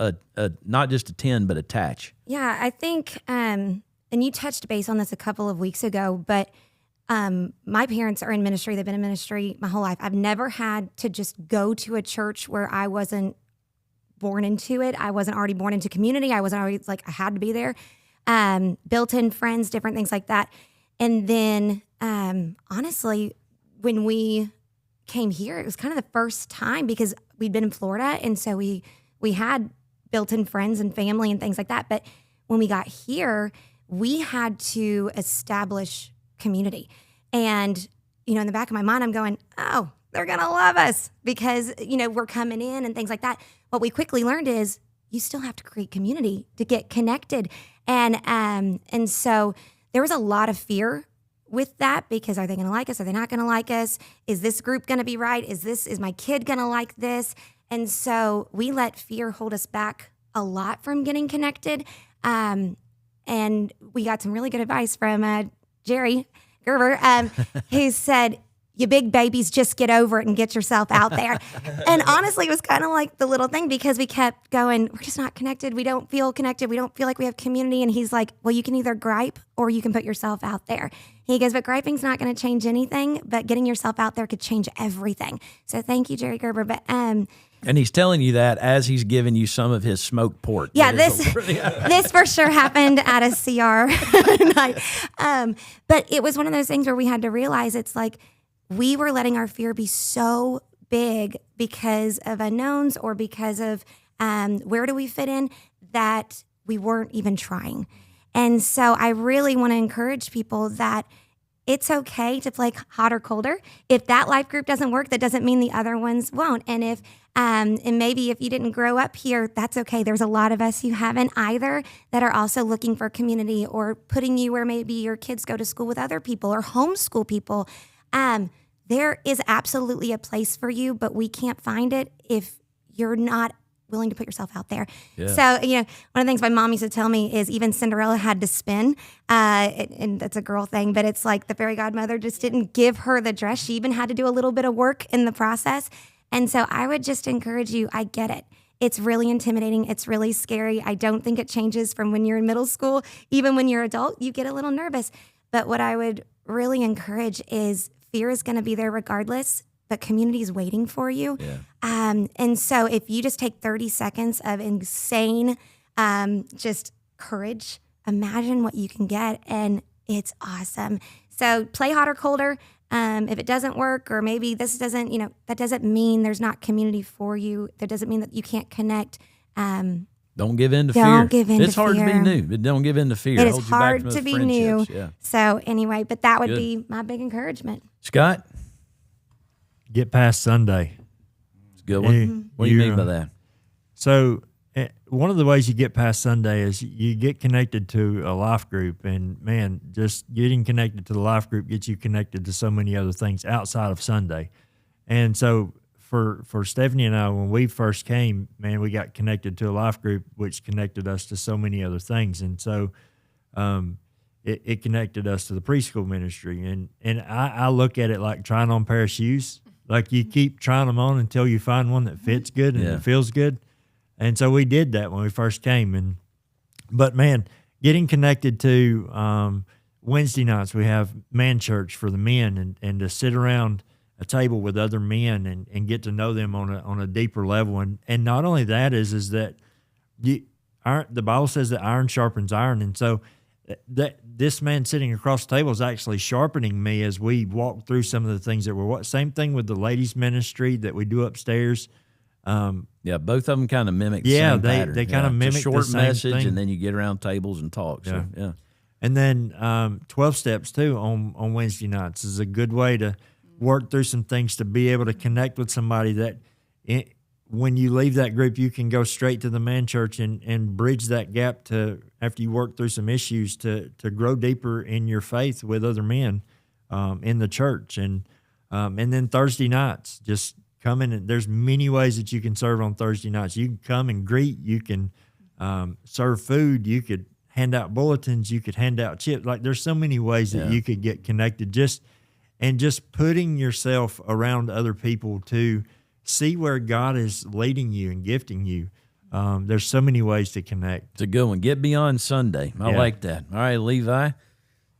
not just attend, but attach? Yeah, I think, and you touched base on this a couple of weeks ago, but my parents are in ministry. They've been in ministry my whole life. I've never had to just go to a church where I wasn't born into it. I wasn't already born into community. I wasn't already I had to be there. Built-in friends, different things like that. And then, honestly, when we came here, it was kind of the first time because we'd been in Florida, and so we had built-in friends and family and things like that. But when we got here, we had to establish community. And, in the back of my mind, I'm going, oh, they're going to love us because, we're coming in and things like that. What we quickly learned is you still have to create community to get connected. And so there was a lot of fear with that because are they going to like us? Are they not going to like us? Is this group going to be right? Is my kid going to like this? And so we let fear hold us back a lot from getting connected. And we got some really good advice from Jerry Gerber, who said, you big babies, just get over it and get yourself out there. And honestly, it was kind of like the little thing because we kept going, we're just not connected. We don't feel connected. We don't feel like we have community. And he's like, well, you can either gripe or you can put yourself out there. He goes, but griping's not going to change anything, but getting yourself out there could change everything. So thank you, Jerry Gerber. But and he's telling you that as he's giving you some of his smoked pork. Yeah, this for sure happened at a CR night. But it was one of those things where we had to realize it's like we were letting our fear be so big because of unknowns or because of where do we fit in that we weren't even trying. And so I really want to encourage people that it's okay to play hot or colder. If that life group doesn't work, that doesn't mean the other ones won't. And if and maybe if you didn't grow up here, that's okay. There's a lot of us who haven't either that are also looking for community or putting you where maybe your kids go to school with other people or homeschool people. There is absolutely a place for you, but we can't find it if you're not willing to put yourself out there. Yeah. So, one of the things my mom used to tell me is even Cinderella had to spin, and that's a girl thing, but it's like the fairy godmother just didn't give her the dress. She even had to do a little bit of work in the process. And so I would just encourage you, I get it. It's really intimidating. It's really scary. I don't think it changes from when you're in middle school. Even when you're adult, you get a little nervous. But what I would really encourage is fear is going to be there regardless, but community is waiting for you. Yeah. And so if you just take 30 seconds of insane just courage, imagine what you can get, and it's awesome. So play hot or colder. If it doesn't work, or maybe this doesn't, that doesn't mean there's not community for you. That doesn't mean that you can't connect. Don't give in to fear. Don't give in to It's hard to be fear. new, but don't give in to fear. It is Holds you back hard from to those be new. friendships. Yeah. So anyway, but that would Good. be my big encouragement. Scott, Get past Sunday. it's a good one. Hey, What do you you, mean by that? So one of the ways you get past Sunday is you get connected to a life group, and man, just getting connected to the life group gets you connected to so many other things outside of Sunday. And so for Stephanie and I, when we first came, man, we got connected to a life group, which connected us to so many other things. And so it connected us to the preschool ministry. And I look at it like trying on a pair of shoes. Like you keep trying them on until you find one that fits good and Yeah. it feels good. And so we did that when we first came. But man, getting connected to Wednesday nights, we have man church for the men, and to sit around a table with other men and get to know them on a deeper level. And not only that is that the Bible says that iron sharpens iron. And so that this man sitting across the table is actually sharpening me as we walk through some of the things that we're. Same thing with the ladies ministry that we do upstairs. Yeah, both of them kind of mimic the Yeah, same they- pattern. they kinda It's a mimic the short same message, thing. and then you get around tables and talk. So, yeah. And then 12 steps too on Wednesday nights is a good way to work through some things, to be able to connect with somebody that when you leave that group, you can go straight to the man church and bridge that gap to, after you work through some issues, to grow deeper in your faith with other men in the church. And then Thursday nights, just come in, and there's many ways that you can serve on Thursday nights. You can come and greet, you can serve food, you could hand out bulletins, you could hand out chips. Like there's so many ways that you could get connected, just putting yourself around other people to see where God is leading you and gifting you. There's so many ways to connect. It's a good one. Get beyond Sunday. I Yeah. like that. All right, Levi.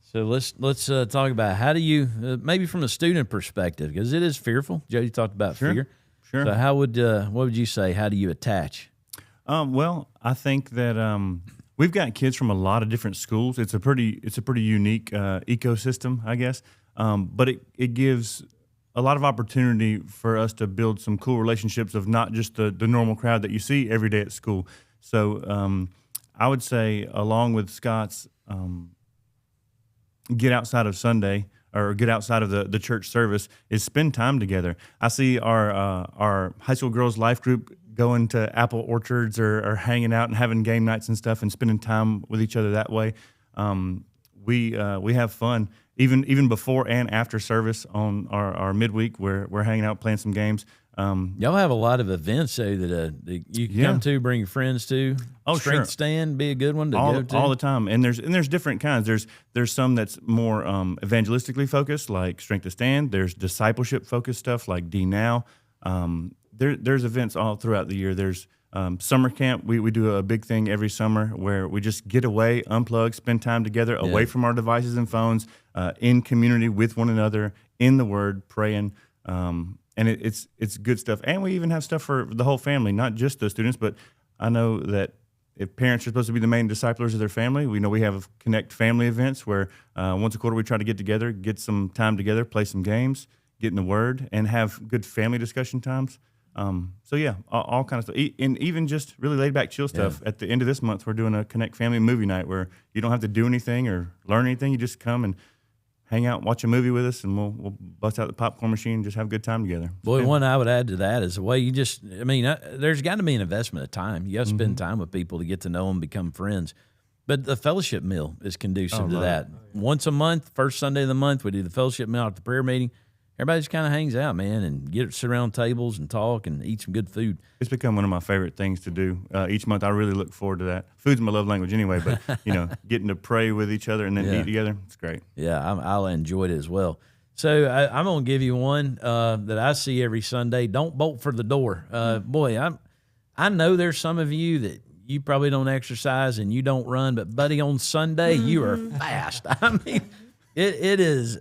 So let's talk about how do you maybe from a student perspective, because it is fearful. Jody talked about fear. Sure. So how would what would you say? How do you attach? Well, I think that we've got kids from a lot of different schools. It's a pretty unique ecosystem, I guess. But it gives a lot of opportunity for us to build some cool relationships of not just the normal crowd that you see every day at school. So I would say, along with Scott's get outside of Sunday, or get outside of the church service, is spend time together. I see our high school girls life group going to apple orchards or hanging out and having game nights and stuff and spending time with each other that way. We have fun even before and after service on our midweek. We're hanging out, playing some games. Y'all have a lot of events that you can Yeah. come to, bring your friends to. Oh, Strength sure. Stand be a good one to go to. all the time, and there's different kinds. There's some that's more evangelistically focused, like Strength to Stand. There's discipleship focused stuff like D Now. There's events all throughout the year. There's summer camp. We do a big thing every summer where we just get away, unplug, spend time together, away from our devices and phones, in community with one another, in the Word, praying. And it's good stuff. And we even have stuff for the whole family, not just the students. But I know that if parents are supposed to be the main disciplers of their family, we know we have Connect family events where once a quarter we try to get together, get some time together, play some games, get in the Word, and have good family discussion times. So yeah, all kinds of stuff. And even just really laid back, chill stuff. At the end of this month, we're doing a Connect family movie night where you don't have to do anything or learn anything. You just come and hang out, watch a movie with us, and we'll bust out the popcorn machine and just have a good time together. Boy, Yeah. one I would add to that is the way you just, there's got to be an investment of time. You got to spend time with people to get to know them, become friends. But the fellowship meal is conducive to that. Once a month, first Sunday of the month, we do the fellowship meal at the prayer meeting. Everybody just kind of hangs out, man, and sit around tables and talk and eat some good food. It's become one of my favorite things to do each month. I really look forward to that. Food's my love language anyway, but getting to pray with each other and then eat together, it's great. Yeah, I'll enjoy it as well. So I'm going to give you one that I see every Sunday. Don't bolt for the door. Boy, I know there's some of you that you probably don't exercise and you don't run, but buddy, on Sunday you are fast. I mean, it is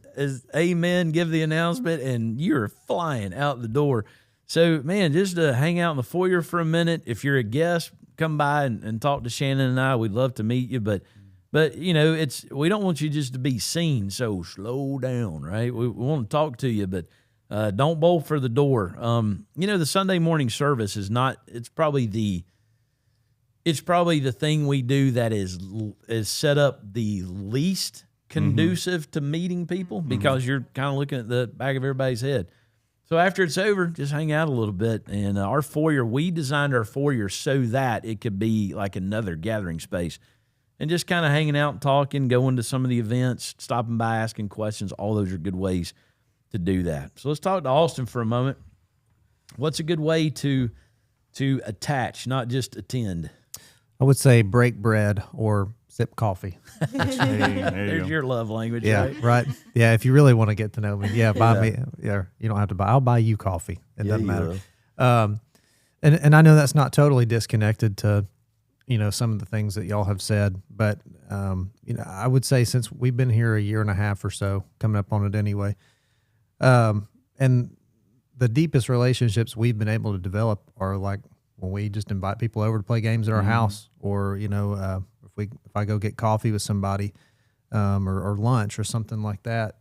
amen. Give the announcement, and you're flying out the door. So, man, just to hang out in the foyer for a minute. If you're a guest, come by and talk to Shannon and I. We'd love to meet you, but you know, we don't want you just to be seen. So slow down, right? We want to talk to you, but don't bolt for the door. You know, the Sunday morning service is not. It's probably the thing we do that is set up the least conducive to meeting people, because you're kind of looking at the back of everybody's head. So after it's over, just hang out a little bit. And our foyer, we designed our foyer so that it could be like another gathering space. And just kind of hanging out and talking, going to some of the events, stopping by, asking questions. All those are good ways to do that. So let's talk to Austin for a moment. What's a good way to attach, not just attend? I would say break bread or sip coffee. There's your love language, Yeah, right. Yeah, if you really want to get to know me, buy me. Yeah, you don't have to buy. I'll buy you coffee. It doesn't matter. And I know that's not totally disconnected to, you know, some of the things that y'all have said, but you know, I would say since we've been here a year and a half or so, coming up on it anyway, and the deepest relationships we've been able to develop are like when we just invite people over to play games at our house, or you know, if I go get coffee with somebody, or lunch or something like that.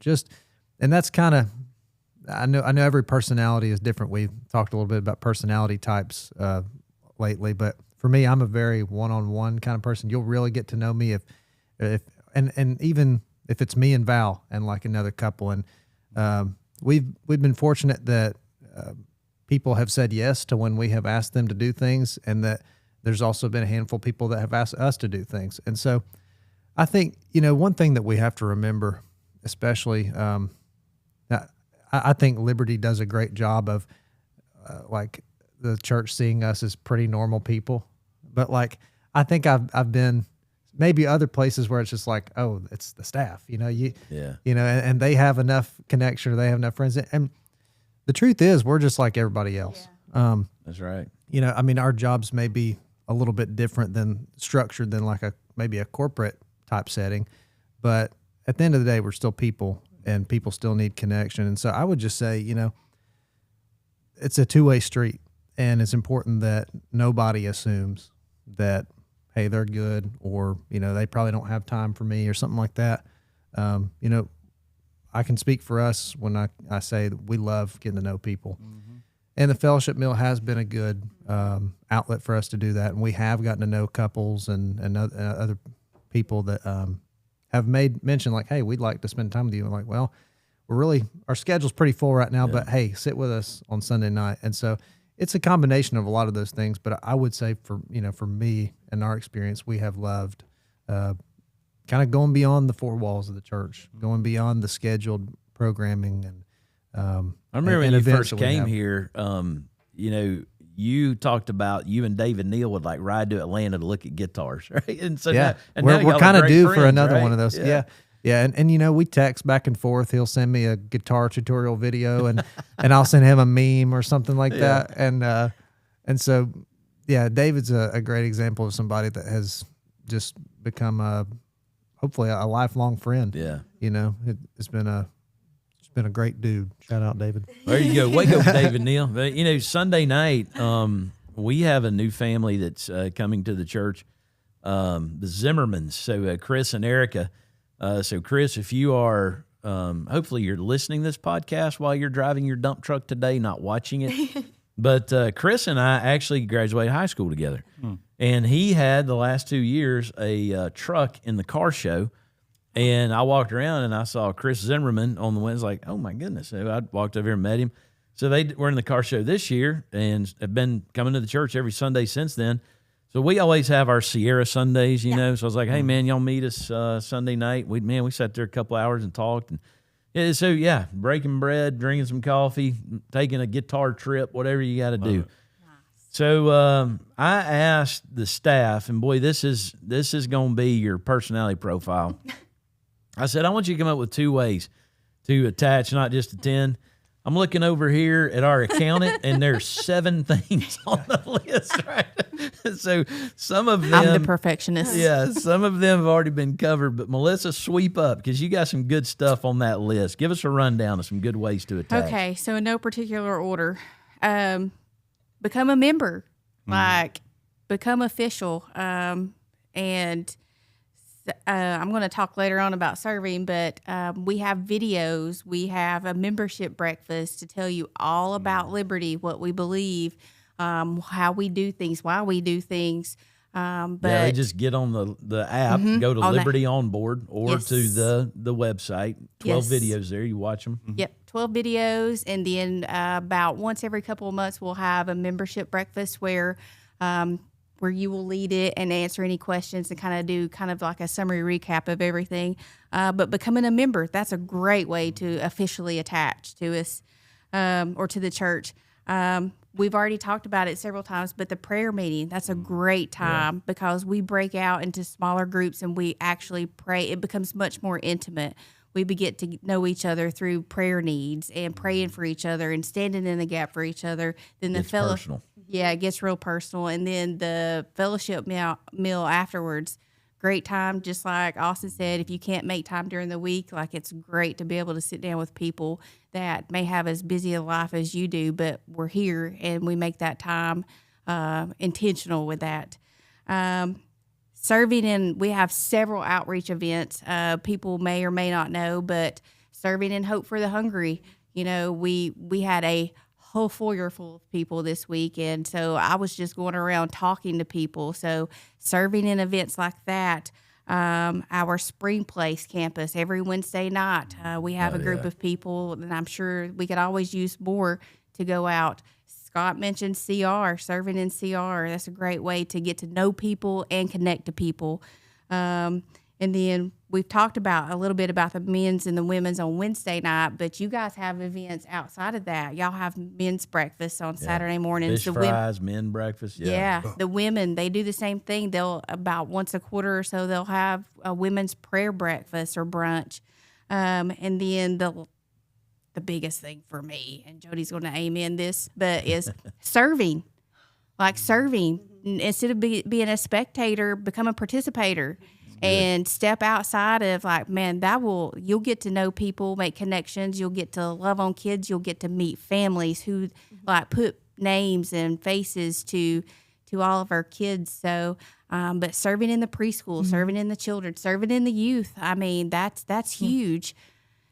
And that's kind of, I know every personality is different. We've talked a little bit about personality types lately, but for me, I'm a very one-on-one kind of person. You'll really get to know me if even if it's me and Val and like another couple. And we've been fortunate that people have said yes to when we have asked them to do things, and that there's also been a handful of people that have asked us to do things. And so I think, you know, one thing that we have to remember, especially, I think Liberty does a great job of like the church seeing us as pretty normal people. But like, I think I've been maybe other places where it's just like, oh, it's the staff, you know, you know, and they have enough connection, or they have enough friends. And the truth is, we're just like everybody else. That's right. You know, I mean, our jobs may be a little bit different than structured than like maybe a corporate type setting, but at the end of the day, we're still people, and people still need connection. And so I would just say, you know, it's a two-way street, and it's important that nobody assumes that, hey, they're good, or, you know, they probably don't have time for me or something like that. You know, I can speak for us when I say that we love getting to know people. And the fellowship meal has been a good outlet for us to do that. And we have gotten to know couples and other people that have made mention like, hey, we'd like to spend time with you. And like, well, our schedule's pretty full right now, but hey, sit with us on Sunday night. And so it's a combination of a lot of those things. But I would say for me and our experience, we have loved kind of going beyond the four walls of the church, going beyond the scheduled programming. And I remember when you first came here, you know, you talked about you and David Neal would like ride to Atlanta to look at guitars, right? And so we're kind of due for another right? one of those. Yeah. And you know, we text back and forth. He'll send me a guitar tutorial video, and I'll send him a meme or something like that. And so, yeah, David's a great example of somebody that has just become hopefully a lifelong friend. Yeah. You know, it's been a great dude. Shout out, David. There you go. Wake up, David Neal. But, you know, Sunday night, we have a new family that's coming to the church, the Zimmermans. So Chris and Erica. So Chris, if you are, hopefully you're listening to this podcast while you're driving your dump truck today, not watching it. But Chris and I actually graduated high school together. And he had the last 2 years a truck in the car show. And I walked around and I saw Chris Zimmerman on the window. Like, oh my goodness. So I walked over here and met him. So they were in the car show this year and have been coming to the church every Sunday since then. So we always have our Sierra Sundays, you know. So I was like, hey man, y'all meet us Sunday night. We sat there a couple hours and talked. And so breaking bread, drinking some coffee, taking a guitar trip, whatever you got to do. So I asked the staff, and boy, this is going to be your personality profile. I said, I want you to come up with 2 ways to attach, not just attend. I'm looking over here at our accountant, and there's 7 things on the list, right? So some of them, I'm the perfectionist. yeah, some of them have already been covered. But Melissa, sweep up because you got some good stuff on that list. Give us a rundown of some good ways to attach. Okay, so in no particular order, become a member, like become official, and I'm going to talk later on about serving, but we have videos. We have a membership breakfast to tell you all about Liberty, what we believe, how we do things, why we do things. But Yeah, they just get on the app, go to On the- Liberty Onboard or Yes. to the website. 12 Yes. videos there. You watch them. Yep, 12 videos, and then about once every couple of months, we'll have a membership breakfast where you will lead it and answer any questions and do like a summary recap of everything. But becoming a member, that's a great way to officially attach to us or to the church. We've already talked about it several times, but the prayer meeting, that's a great time because we break out into smaller groups and we actually pray. It becomes much more intimate. We get to know each other through prayer needs and praying for each other and standing in the gap for each other. Then It's personal. Yeah, it gets real personal. And then the fellowship meal afterwards, great time. Just like Austin said, if you can't make time during the week, like it's great to be able to sit down with people that may have as busy a life as you do, but we're here and we make that time intentional with that. Serving in, we have several outreach events. People may or may not know, but serving in Hope for the Hungry. You know, we had a whole foyer full of people this week, and so I was just going around talking to people. So serving in events like that. Our Spring Place campus every Wednesday night, we have a group of people, and I'm sure we could always use more to go out. Scott mentioned CR, serving in CR. That's a great way to get to know people and connect to people. And then we've talked about a little bit about the men's and the women's on Wednesday night, but you guys have events outside of that. Y'all have men's breakfast on Saturday mornings. Fish fries, men breakfast. Yeah, the women, they do the same thing. They'll about once a quarter or so they'll have a women's prayer breakfast or brunch, and then the biggest thing for me, and Jody's going to amen this, but is serving. Like serving, instead of being a spectator, become a participator. And step outside of you'll get to know people, make connections. You'll get to love on kids. You'll get to meet families who put names and faces to all of our kids. So, but serving in the preschool, serving in the children, serving in the youth. I mean, that's huge.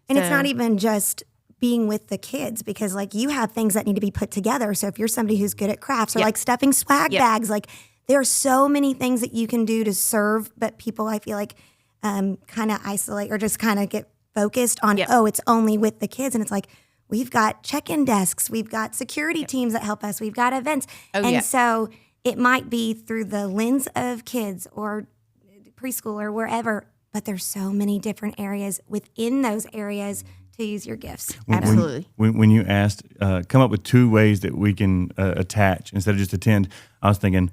And it's not even just being with the kids, because you have things that need to be put together. So if you're somebody who's good at crafts or stuffing swag bags, there are so many things that you can do to serve, but people, I feel kind of isolate or just kind of get focused on, it's only with the kids. And it's we've got check-in desks, we've got security teams that help us, we've got events. So it might be through the lens of kids or preschool or wherever, but there's so many different areas within those areas to use your gifts. Absolutely. When you asked, come up with 2 ways that we can attach instead of just attend, I was thinking,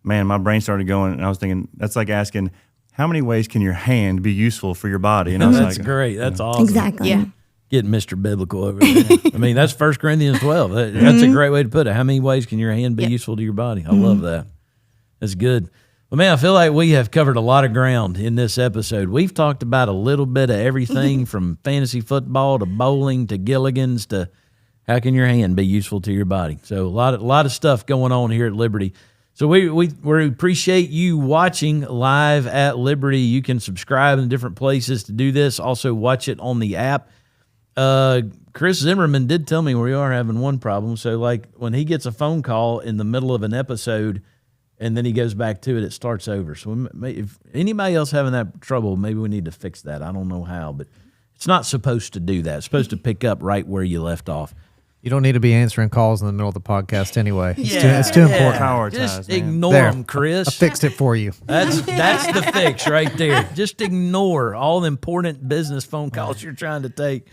man, my brain started going, and I was thinking, that's like asking, how many ways can your hand be useful for your body? And I was That's great. That's awesome. Exactly. Yeah. Getting Mr. Biblical over there. I mean, that's 1 Corinthians 12. That's a great way to put it. How many ways can your hand be useful to your body? I love that. That's good. Well, man, I feel like we have covered a lot of ground in this episode. We've talked about a little bit of everything from fantasy football to bowling to Gilligan's to how can your hand be useful to your body. So a lot of stuff going on here at Liberty. So we appreciate you watching live at Liberty. You can subscribe in different places to do this. Also watch it on the app. Chris Zimmerman did tell me we are having one problem. So when he gets a phone call in the middle of an episode and then he goes back to it, it starts over. So if anybody else having that trouble, maybe we need to fix that. I don't know how, but it's not supposed to do that. It's supposed to pick up right where you left off. You don't need to be answering calls in the middle of the podcast anyway. It's too important. Prioritize, Just man. ignore There. them, Chris. I fixed it for you. That's the fix right there. Just ignore all the important business phone calls you're trying to take.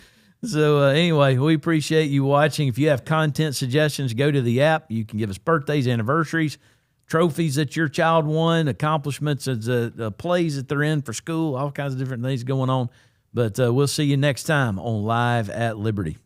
So anyway, we appreciate you watching. If you have content suggestions, go to the app. You can give us birthdays, anniversaries, trophies that your child won, accomplishments as plays that they're in for school, all kinds of different things going on. But we'll see you next time on Live at Liberty.